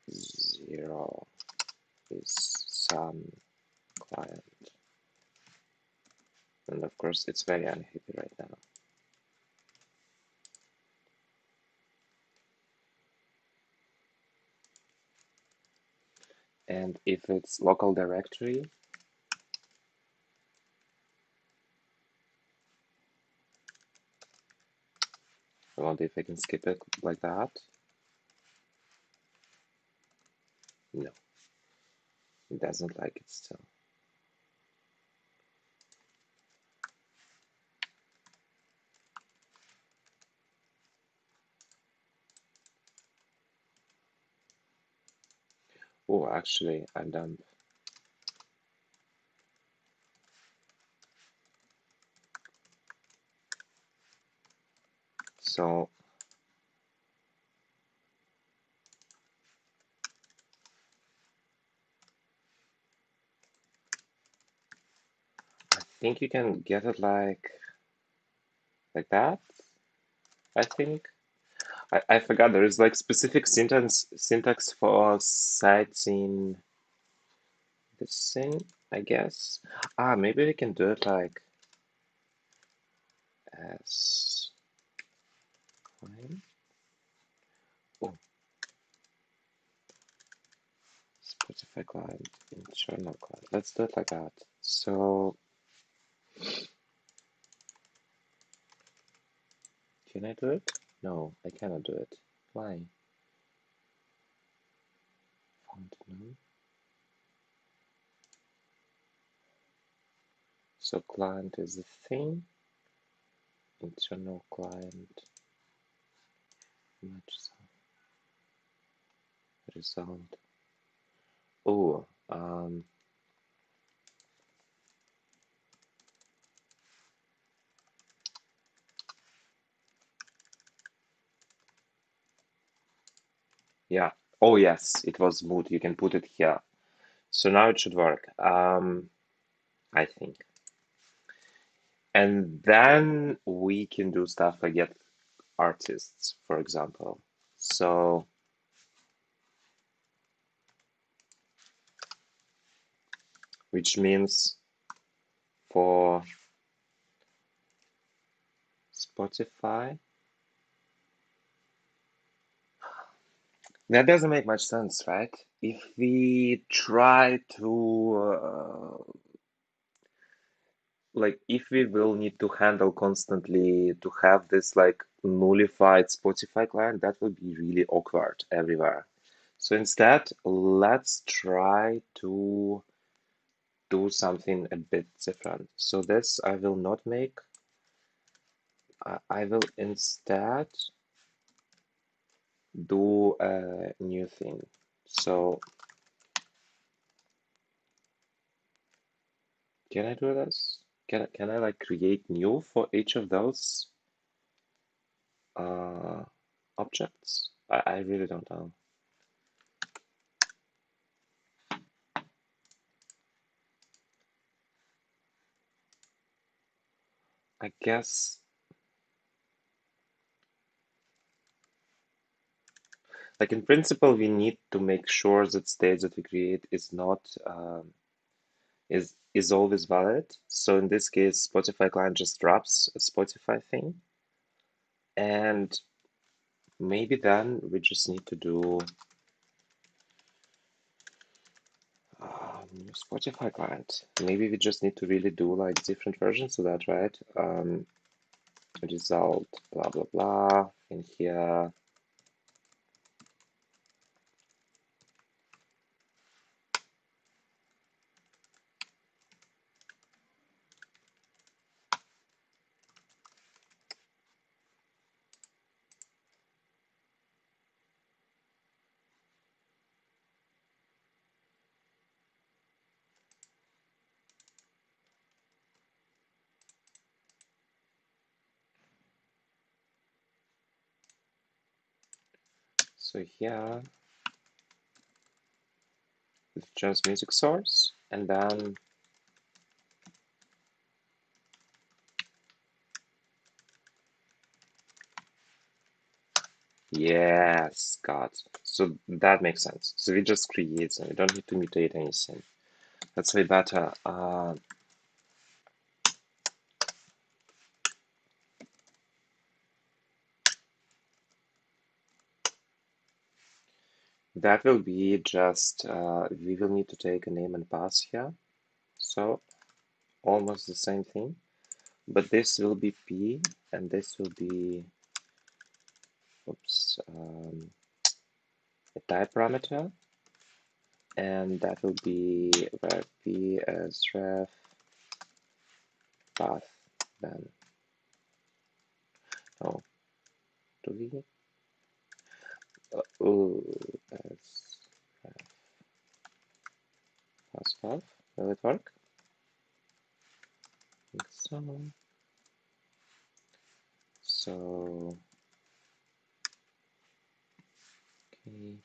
0 is some client, and of course it's very unhappy right now. And if it's local directory, I wonder if I can skip it like that. No, it doesn't like it still. Oh, actually, I'm done. So I think you can get it like that. I think I forgot there is like specific syntax for citing this thing, I guess. Maybe we can do it like as client. Oh, Spotify client, internal client. Let's do it like that. So can I do it? No, I cannot do it. Why? Found none. So client is the thing. Internal client match result. Oh, yeah. Oh yes, it was mood. You can put it here. So now it should work. I think. And then we can do stuff like get artists, for example. So which means for Spotify, that doesn't make much sense, right? If we try to like if we will need to handle constantly to have this like nullified Spotify client, that would be really awkward everywhere. So instead, let's try to do something a bit different. So this I will not make. I will instead do a new thing. So can I do this? Can I like create new for each of those objects? I really don't know. I guess, like in principle, we need to make sure that state that we create is not is always valid. So in this case, Spotify client just drops a Spotify thing, and maybe then we just need to do new Spotify client. Maybe we just need to really do like different versions of that, right? Result, blah blah blah. In here, so here it's just music source, and then yes, got. So that makes sense. So we just create them. We don't need to mutate anything. That's way better. That will be just, we will need to take a name and pass here. So almost the same thing, but this will be P and this will be, oops, a type parameter. And that will be where P as ref path then. Oh, do we? Oh, as ref pass path. Will it work? I think so. So, okay.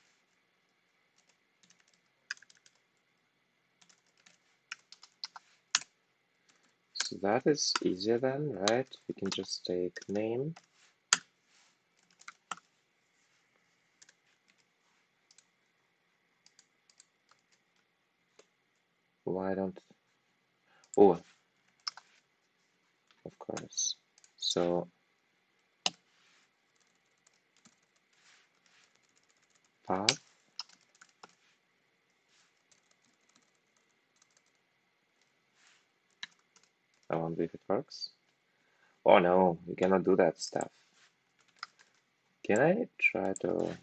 So that is easier then, right? We can just take name. Why don't, oh, of course. So path, I wonder if it works. Oh no, we cannot do that stuff. Can I try to,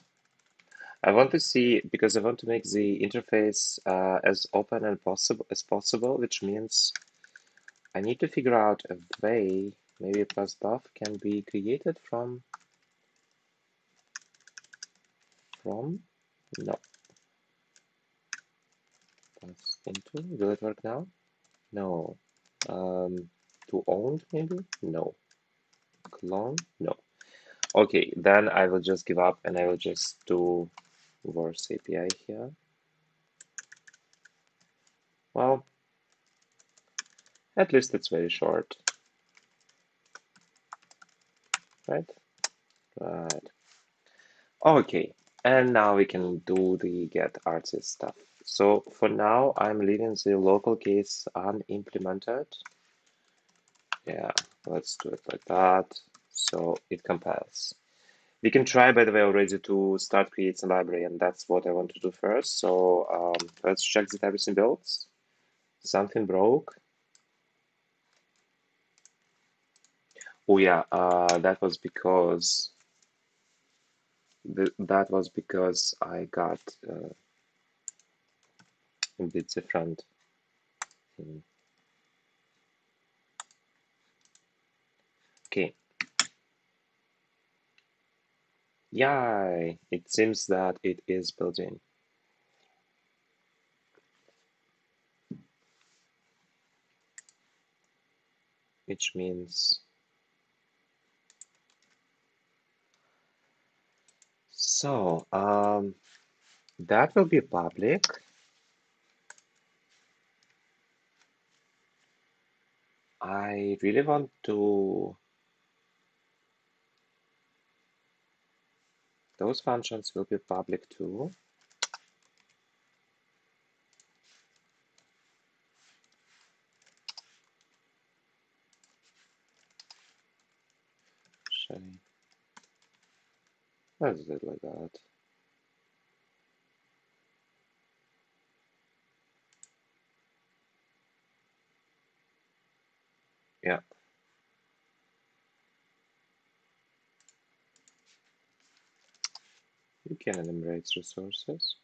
I want to see, because I want to make the interface as open and possible, which means I need to figure out a way, maybe plus buff can be created from, no, plus into, will it work now? No. To owned, maybe? No. Clone? No. Okay, then I will just give up and I will just do Worse API here. Well, at least it's very short, right? Right. Okay, and now we can do the get artist stuff. So for now, I'm leaving the local case unimplemented. Yeah, let's do it like that. So it compiles. We can try, by the way, already to start creating a library, and that's what I want to do first. So let's check that everything builds. Something broke. Oh yeah, that was because I got a bit different thing. Okay. Yay! It seems that it is built in. Which means so that will be public. I really want to, those functions will be public too. Let's do it like that. Yeah. You can enumerate resources.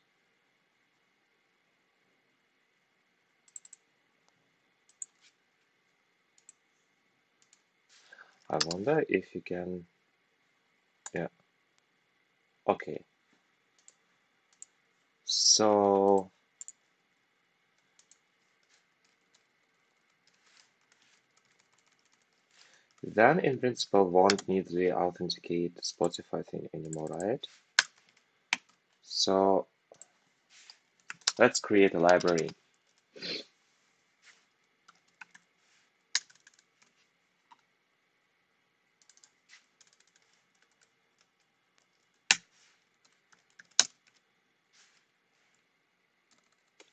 I wonder if you can, yeah. Okay. So then in principle won't need the authenticate Spotify thing anymore, right? So let's create a library.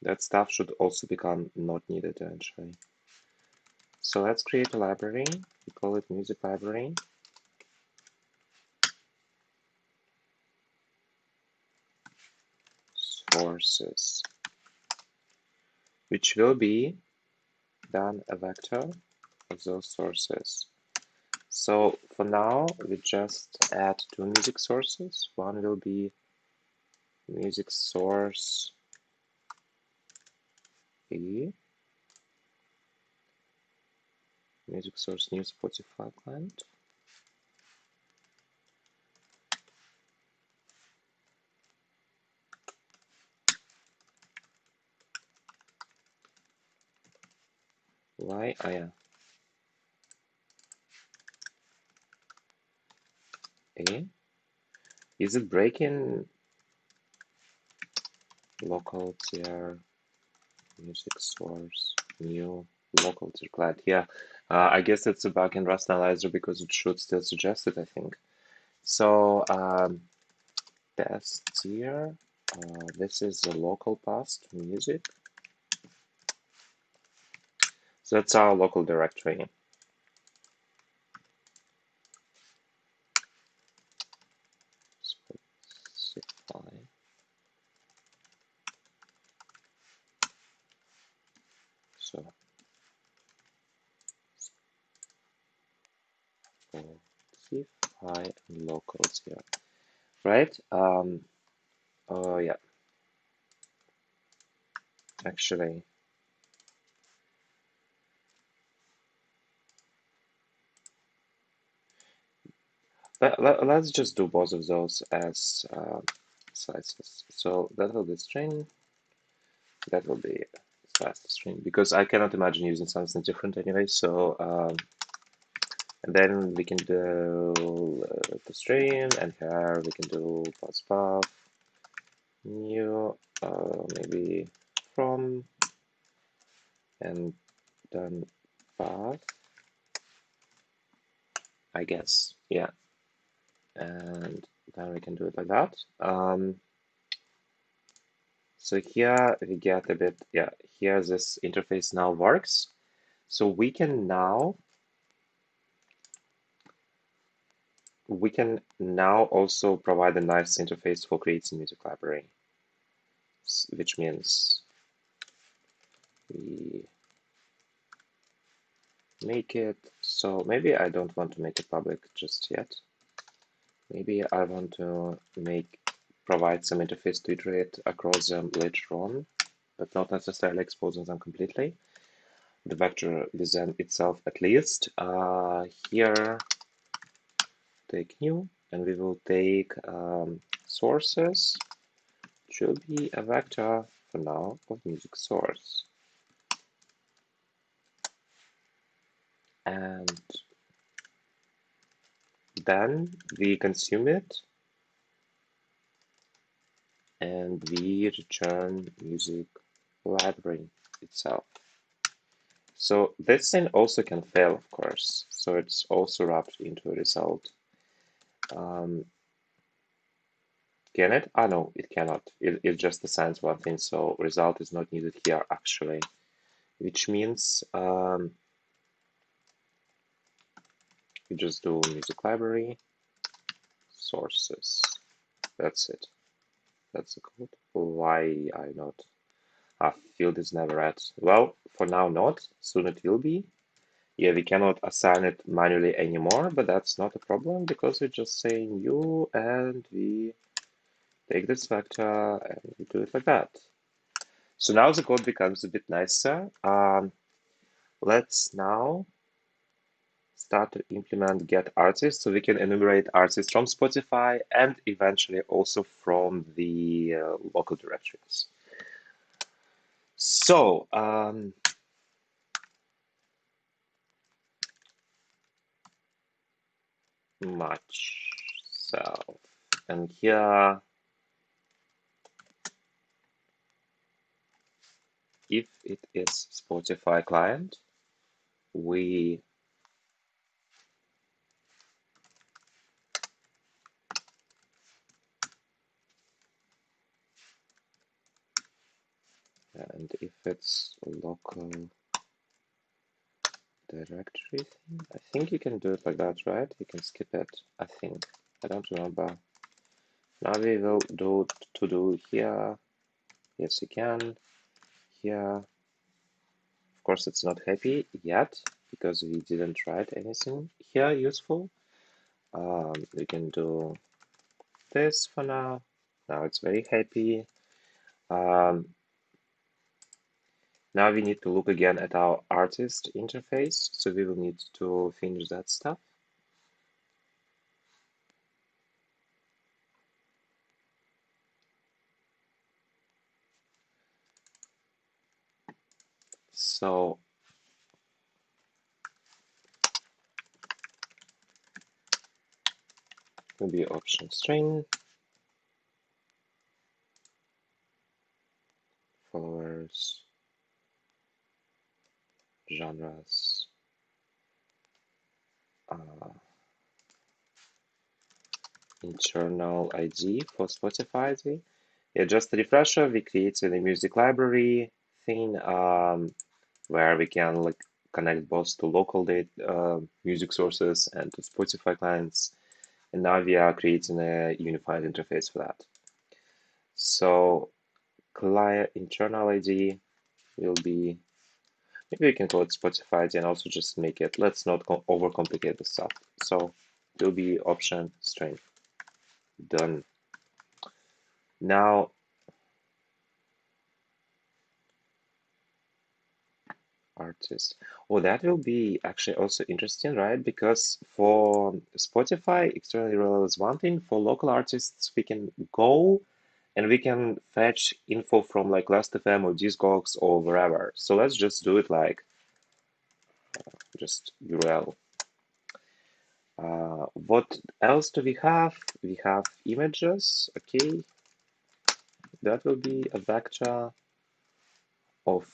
That stuff should also become not needed eventually. So let's create a library. We call it music library. Sources, which will be then a vector of those sources. So for now, we just add two music sources. One will be music source E, music source new Spotify client. Why? Oh yeah. A. Is it breaking local tier music source new local tier client? Yeah. I guess it's a bug in Rust Analyzer because it should still suggest it, I think. So test tier. This is the local path to music. So that's our local directory. Specify. So Spotify and locals here, right? Oh yeah, actually, let's just do both of those as slices. So that will be string, that will be slice string, because I cannot imagine using something different anyway. So and then we can do the string, and here we can do path new, maybe from, and then path, I guess, yeah. And then we can do it like that. So here we get a bit, yeah, here this interface now works. So we can now also provide a nice interface for creating music library, which means we make it, so maybe I don't want to make it public just yet. Maybe I want to provide some interface to iterate across them later on, but not necessarily exposing them completely. The vector design itself at least. Here, take new, and we will take sources, which will be a vector for now of music source. And then we consume it, and we return music library itself. So this thing also can fail, of course. So it's also wrapped into a result. Can it? Ah, no, it cannot. It just assigns one thing, so result is not needed here actually, which means you just do music library, sources. That's it. That's the code. Why I not? Ah, field is never at. Well, for now not. Soon it will be. Yeah, we cannot assign it manually anymore, but that's not a problem because we just say new and we take this vector and we do it like that. So now the code becomes a bit nicer. Let's now start to implement get artists so we can enumerate artists from Spotify and eventually also from the local directories. So much self, and here if it is Spotify client, we and if it's local directory thing, I think you can do it like that, right? You can skip it, I think. I don't remember. Now we will do to do here. Yes, you can. Here, of course, it's not happy yet because we didn't write anything here useful. We can do this for now. Now it's very happy. Now we need to look again at our artist interface. So we will need to finish that stuff. So will be option string, followers, genres, internal ID for Spotify ID. Yeah, just a refresher, we created a music library thing where we can like connect both to local music sources and to Spotify clients. And now we are creating a unified interface for that. So client internal ID will be, maybe we can call it Spotify ID and also just make it, let's not overcomplicate the stuff. So it will be option string. Done. Now artist. Oh, that will be actually also interesting, right? Because for Spotify, external URL is one thing. For local artists, we can go and we can fetch info from like Last.fm or Discogs or wherever. So let's just do it like just URL. What else do we have? We have images. Okay, that will be a vector of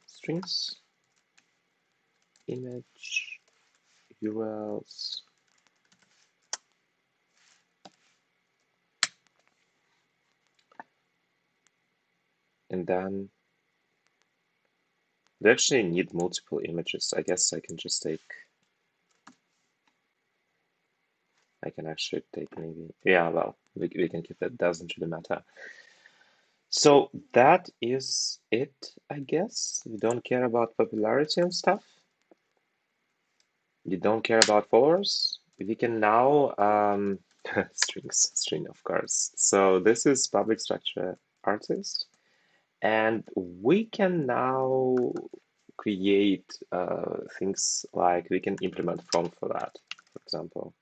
strings, image, URLs. And then we actually need multiple images. I guess I can just take, I can actually take maybe, yeah, well, we can keep it, doesn't really matter. So that is it, I guess. We don't care about popularity and stuff. You don't care about followers. We can now, string, of course. So this is public structure artist. And we can now create things like we can implement from for that, for example.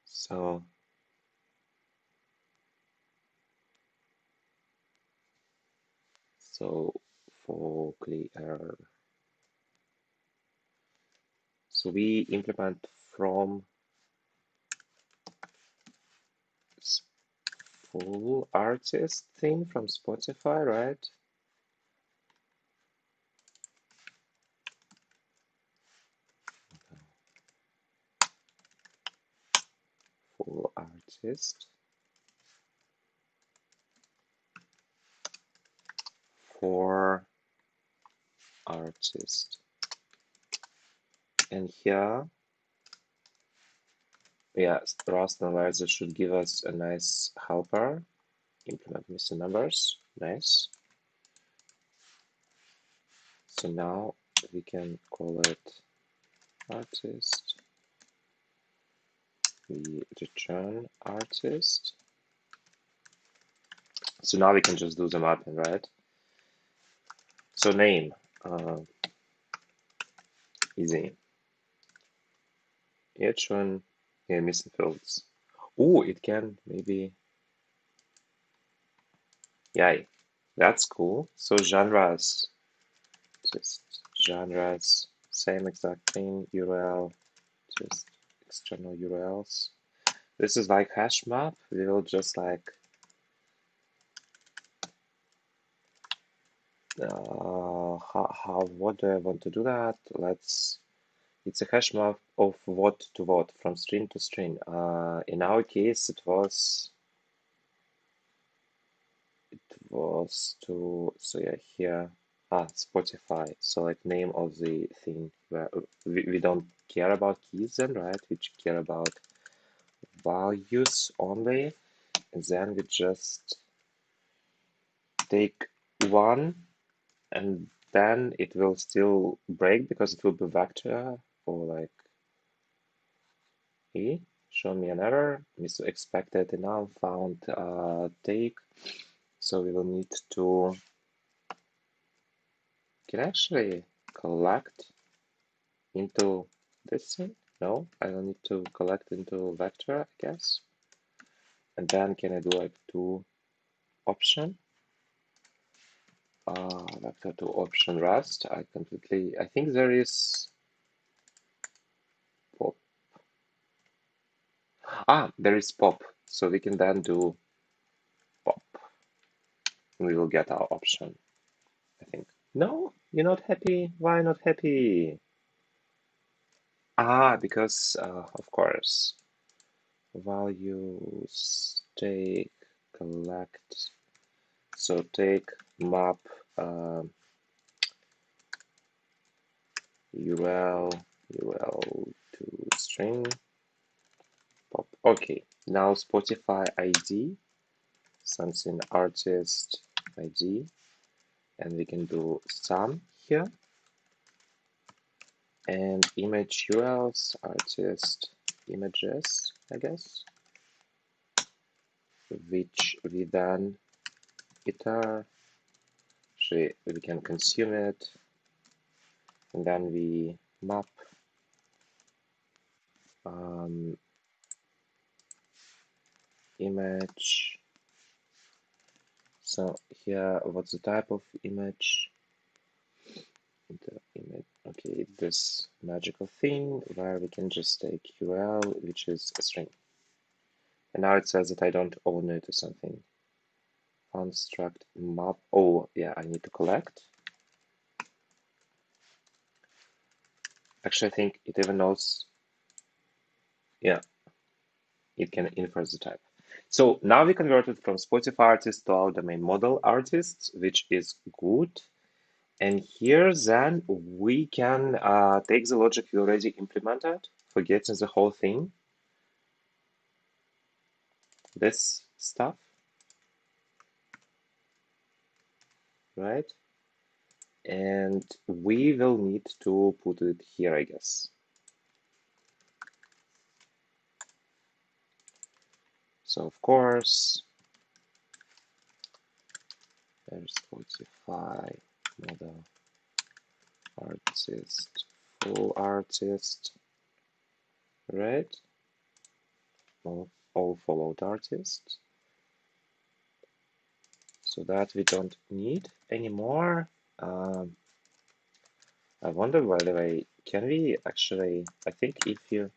So for clear, so we implement from full artist thing from Spotify, right? Full artist for artist. And here, yeah, Rust analyzer should give us a nice helper. Implement missing numbers. Nice. So now we can call it artist. We return artist. So now we can just do the mapping, right? So name, easy. Each one, yeah, missing fields. Oh, it can maybe, yeah, that's cool. So genres, just genres, same exact thing, URL, just external URLs. This is like hash map. We will just like what do I want to do that? It's a hash map of what to what from string to string. In our case, it was to, so yeah, here, Spotify. So like name of the thing where we don't care about keys then, right? We care about values only. And then we just take one, and then it will still break because it will be vector or like show me an error, expected and unfound take. So we will need to can actually collect into this thing. No, I will need to collect into vector, I guess. And then can I do like two option? Vector to option rest. I think there is pop. There is pop. So we can then do pop. And we will get our option, I think. No, you're not happy? Why not happy? Because, of course, values take, collect. So take map URL to string pop. Okay, now Spotify ID, something artist ID, and we can do sum here. And image URLs, artist images, I guess, which we then iter, we can consume it, and then we map image. So here, what's the type of image? The image, okay, this magical thing where we can just take URL, which is a string. And now it says that I don't own it or something. Construct map. Oh, yeah, I need to collect. Actually, I think it even knows. Yeah, it can infer the type. So now we converted from Spotify artist to our domain model artists, which is good. And here then we can take the logic we already implemented for getting the whole thing. This stuff, right? And we will need to put it here, I guess. So of course, there's Spotify model artist, full artist, right? All followed artists. So that we don't need anymore. I wonder, by the way, can we actually, I think if you,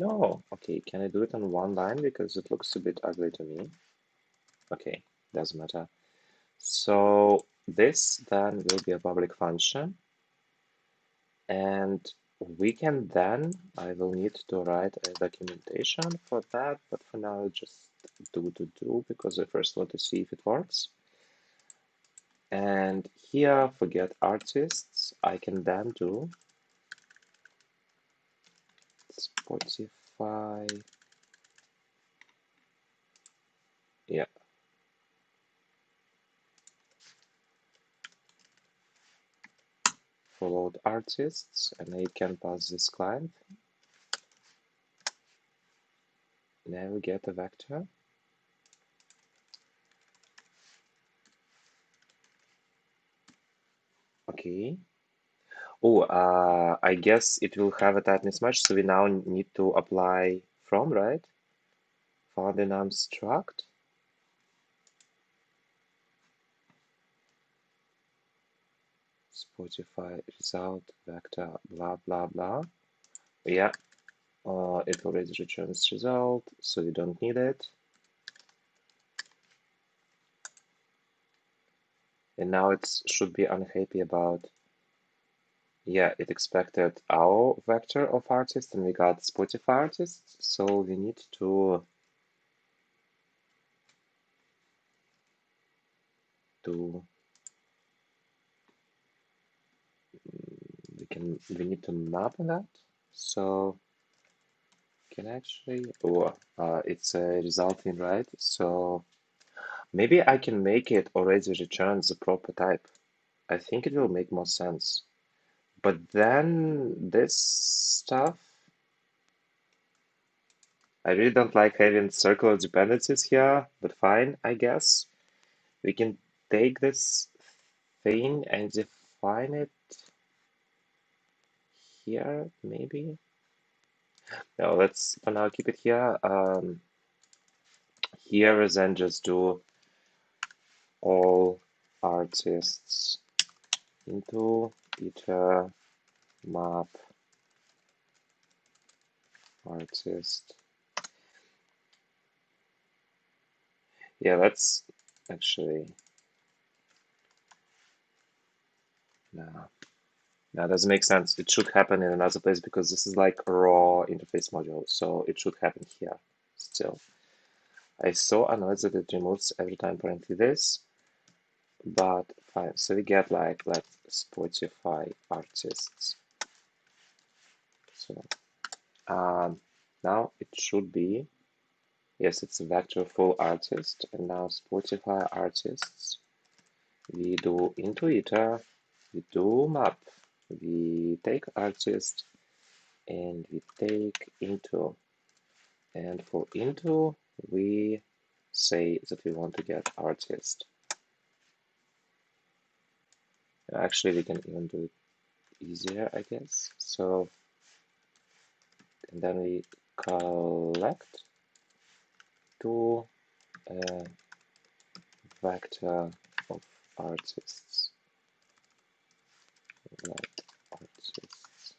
No, okay, can I do it on one line because it looks a bit ugly to me? Okay, doesn't matter. So this then will be a public function, and we can then, I will need to write a documentation for that, but for now just do because I first want to see if it works. And here, forget artists, I can then do Spotify, yeah, followed artists, and I can pass this client. Now we get a vector. Okay. Oh, I guess it will have a type mismatch, so we now need to apply from, right? Found in struct. Spotify result vector blah blah blah. Yeah, it already returns result, so we don't need it. And now it should be unhappy about, yeah, it expected our vector of artist and we got Spotify artists, so we need to we need to map that. So can actually, oh, it's a resulting, right? So maybe I can make it already return the proper type. I think it will make more sense. But then this stuff, I really don't like having circular dependencies here, but fine, I guess. We can take this thing and define it here, maybe. No, let's for now keep it here. Here is then just do all artists into iter map artist. Yeah, let's actually, no, that doesn't make sense. It should happen in another place because this is like a raw interface module, so it should happen here still. I so annoyed that it removes every time apparently this, but fine. So we get like, let's Spotify artists. So now it should be, yes, it's a vector full artist, and now Spotify artists. We do into iter, we do map, we take artist, and we take into. And for into, we say that we want to get artist. Actually, we can even do it easier, I guess. So, and then we collect to a vector of artists. Let artists.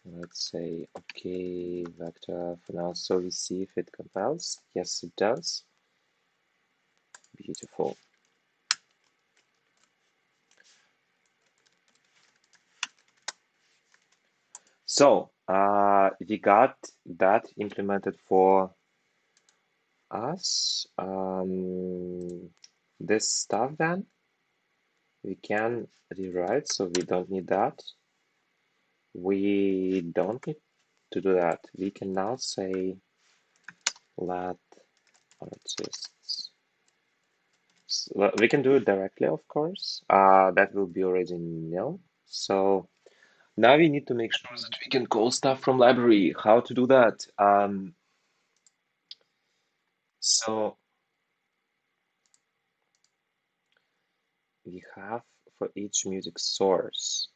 Let's say okay vector for now. So we see if it compiles. Yes, it does. Beautiful. So we got that implemented for us. This stuff then we can rewrite, so we don't need that. We don't need to do that. We can now say let artists. So we can do it directly, of course. That will be already nil. So now we need to make sure that we can call stuff from library. How to do that? So we have for each music source,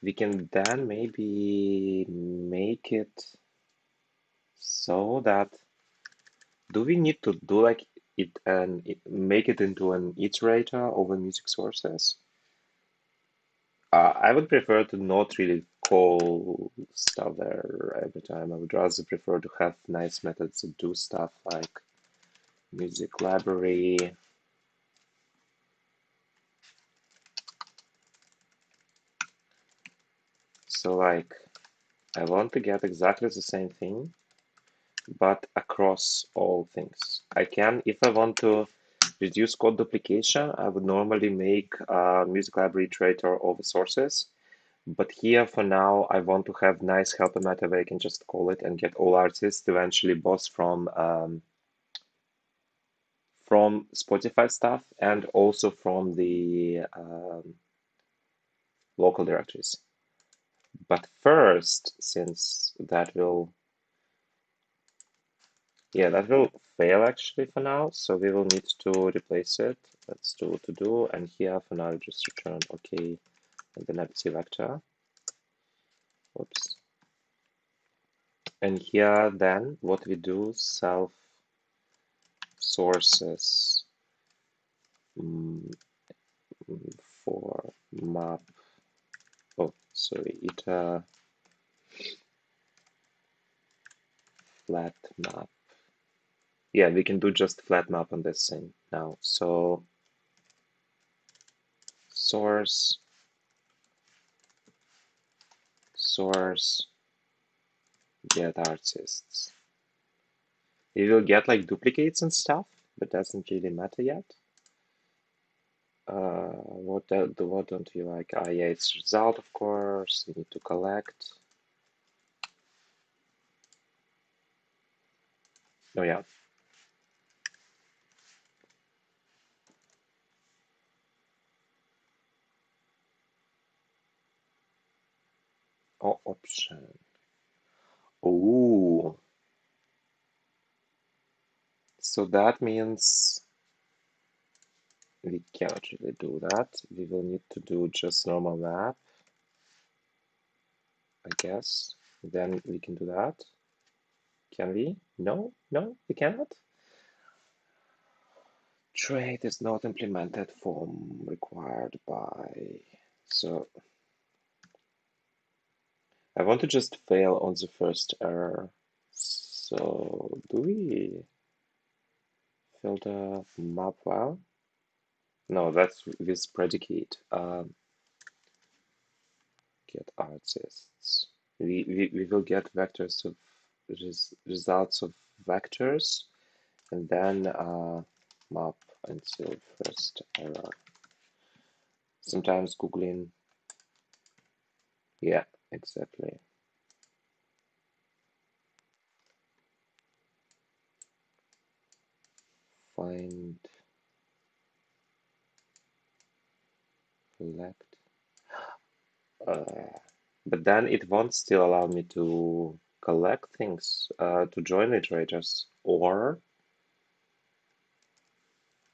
we can then maybe make it so that, do we need to do like it and make it into an iterator over music sources? I would prefer to not really call stuff there every time. I would rather prefer to have nice methods that do stuff like music library. So like I want to get exactly the same thing, but across all things. I can, if I want to reduce code duplication, I would normally make a music library iterator over sources. But here for now, I want to have nice helper method where I can just call it and get all artists eventually both from Spotify stuff and also from the local directories. But first, since that will fail actually for now, so we will need to replace it. Let's do to do, and here for now just return OK and then empty vector. Oops. And here then what we do, self sources for map. Oh, sorry, iter flat map. Yeah, we can do just flat map on this thing now. So source get artists. We will get like duplicates and stuff, but doesn't really matter yet. What don't you like? Yeah, it's result, of course. We need to collect. Oh yeah. Oh, option. Oh. So that means we cannot really do that. We will need to do just normal map, I guess. Then we can do that. Can we? No, we cannot. Trait is not implemented form required by. So I want to just fail on the first error. So do we filter map well? No, that's with predicate. Get artists. We will get vectors of results of vectors and then map until first error. Sometimes Googling. Yeah, exactly. Find select. But then it won't still allow me to collect things, to join iterators, or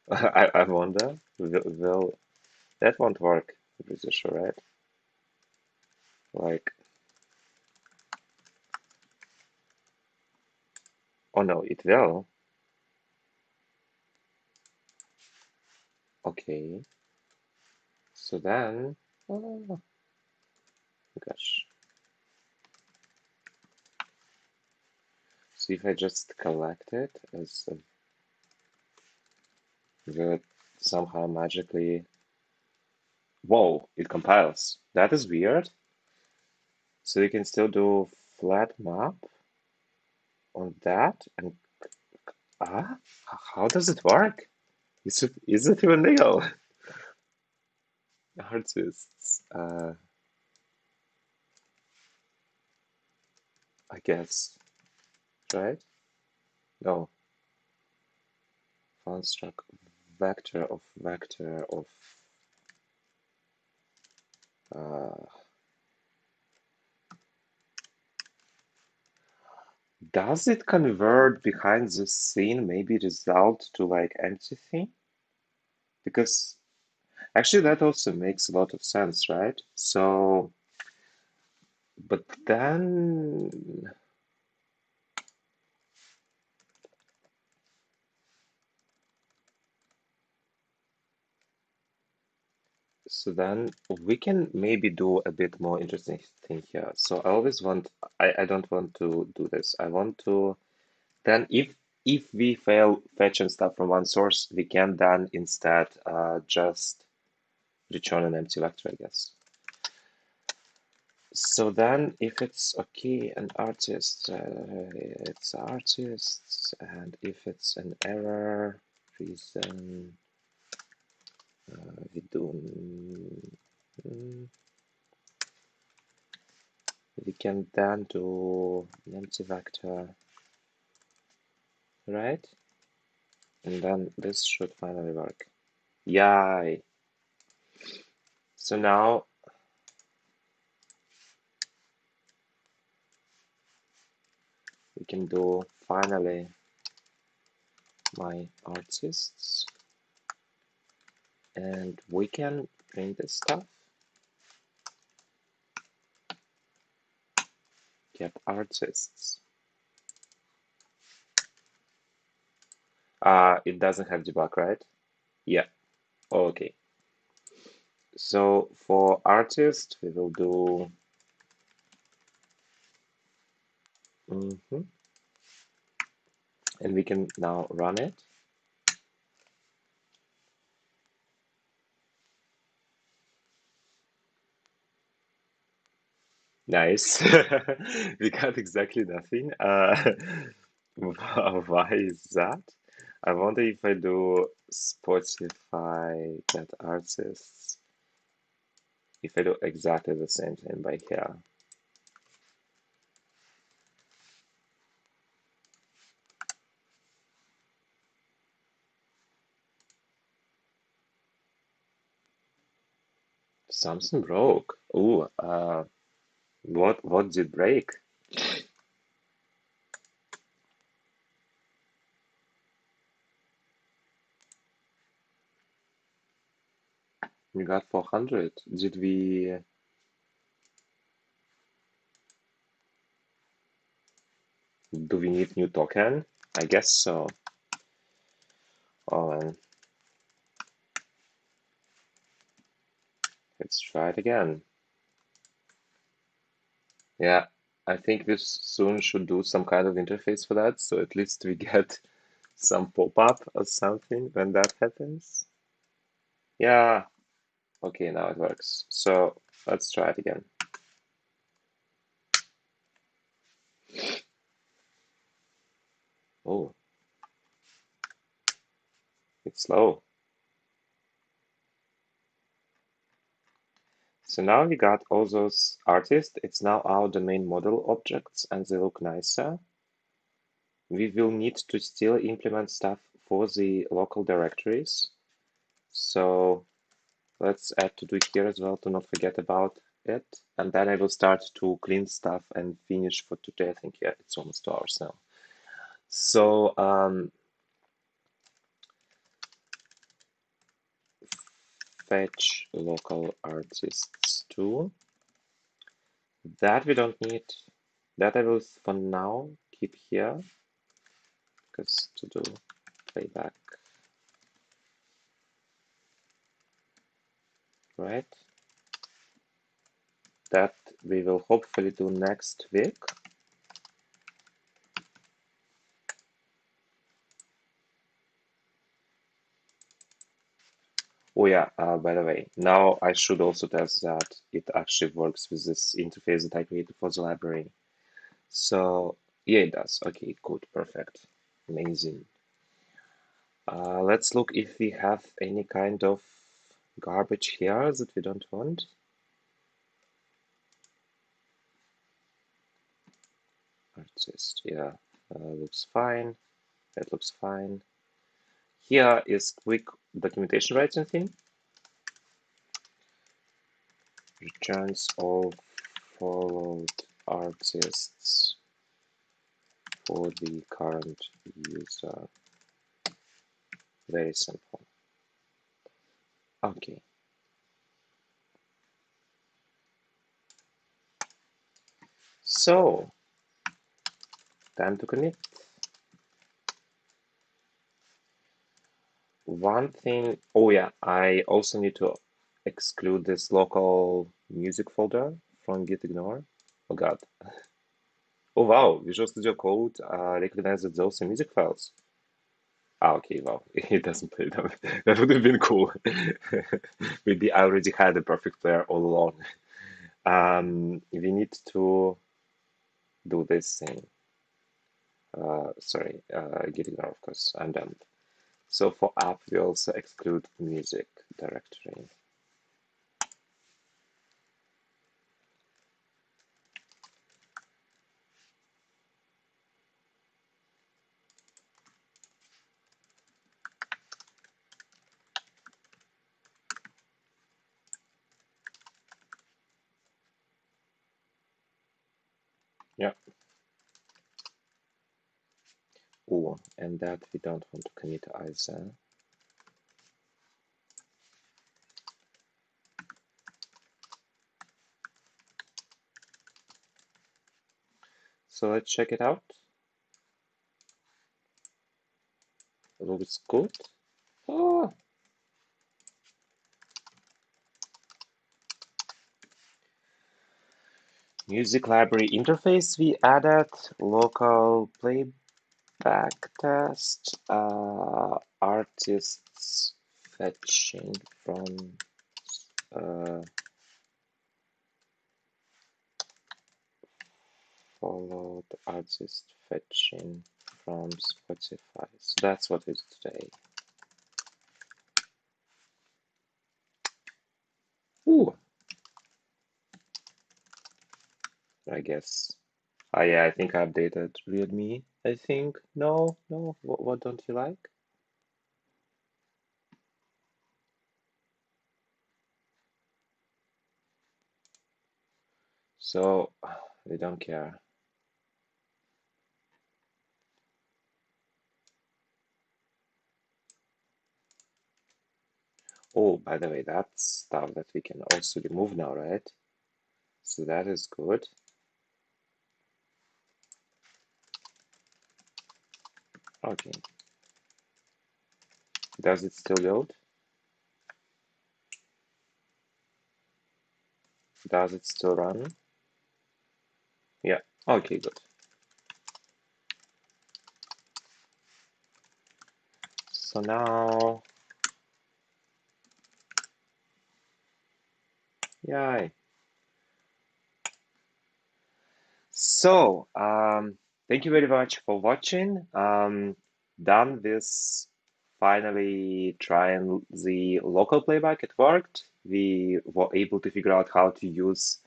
I wonder, will that won't work, I'm pretty sure, right? Like, oh no, it will. Okay. So then, oh gosh. So if I just collect it as a, will it somehow magically, whoa, it compiles. That is weird. So you can still do flat map on that and how does it work? Is it even legal? Artists, I guess, right? No, construct vector of uh, does it convert behind the scene maybe result to like empty thing? Because actually that also makes a lot of sense, right? So, but then So then we can maybe do a bit more interesting thing here. So I always want, I don't want to do this. I want to, then if we fail fetching stuff from one source, we can then instead just return an empty vector, I guess. So then if it's okay, an artist, it's artists, and if it's an error, reason, we do, we can then do an empty vector, right? And then this should finally work. Yay! So now we can do finally my artists, and we can print this stuff. Get artists. It doesn't have debug, right? Yeah. Okay. So for artist, we will do. And we can now run it. Nice. We got exactly nothing. Why is that? I wonder if I do Spotify get artists, if I do exactly the same thing by here. Something broke. Ooh, what did break? We got 400. Did we? Do we need new token? I guess so. Oh man. Let's try it again. Yeah, I think this soon should do some kind of interface for that, so at least we get some pop-up or something when that happens. Yeah, okay, now it works. So let's try it again. Oh, it's slow. So now we got all those artists. It's now our domain model objects and they look nicer. We will need to still implement stuff for the local directories. So let's add to do here as well to not forget about it. And then I will start to clean stuff and finish for today. I think, yeah, it's almost 2 hours now. So fetch local artists too. That we don't need. That I will for now keep here because to do playback, right? That we will hopefully do next week. Oh yeah, by the way, now I should also test that it actually works with this interface that I created for the library. So yeah, it does. Okay, good, perfect, amazing. Let's look if we have any kind of garbage here that we don't want. Artist, yeah, looks fine. That looks fine. Here is quick documentation writing thing. Returns all followed artists for the current user. Very simple. Okay. So, time to commit. One thing, oh yeah, I also need to exclude this local music folder from git ignore. Oh God. Oh wow, Visual Studio Code recognizes those are music files. Ah, okay, well, it doesn't play them. That would have been cool. Maybe I already had a perfect player all along. We need to do this thing. Sorry, git ignore, of course, I'm done. So for app, we also exclude music directory. Yeah. Oh, and that we don't want to commit either. So let's check it out. Looks good. Oh. Music library interface, we added local playback test, artists fetching from followed artist fetching from Spotify. So that's what we do today. Ooh, I guess. Oh yeah, I think I updated readme. I think. No, no. What don't you like? So they don't care. Oh, by the way, that's stuff that we can also remove now, right? So that is good. Okay. Does it still load? Does it still run? Yeah. Okay, good. So now, yay. So, thank you very much for watching. Done with finally trying the local playback. It worked. We were able to figure out how to use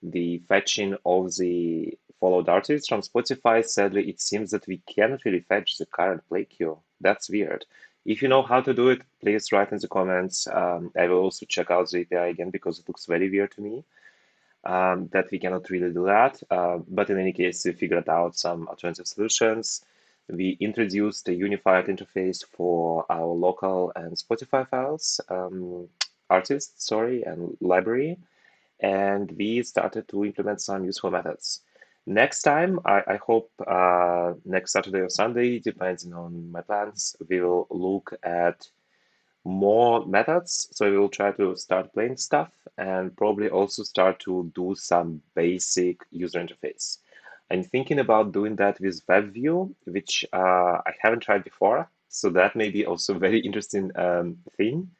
the fetching of the followed artists from Spotify. Sadly, it seems that we cannot really fetch the current play queue. That's weird. If you know how to do it, please write in the comments. I will also check out the API again because it looks very weird to me that we cannot really do that. But in any case, we figured out some alternative solutions. We introduced a unified interface for our local and Spotify files, artists, sorry, and library. And we started to implement some useful methods. Next time, I hope next Saturday or Sunday, depending on my plans, we will look at more methods. So we will try to start playing stuff and probably also start to do some basic user interface. I'm thinking about doing that with WebView, which I haven't tried before. So that may be also a very interesting thing.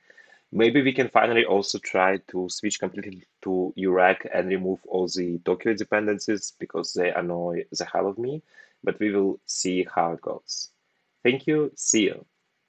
Maybe we can finally also try to switch completely to URAC and remove all the Tokyo dependencies because they annoy the hell of me. But we will see how it goes. Thank you. See you.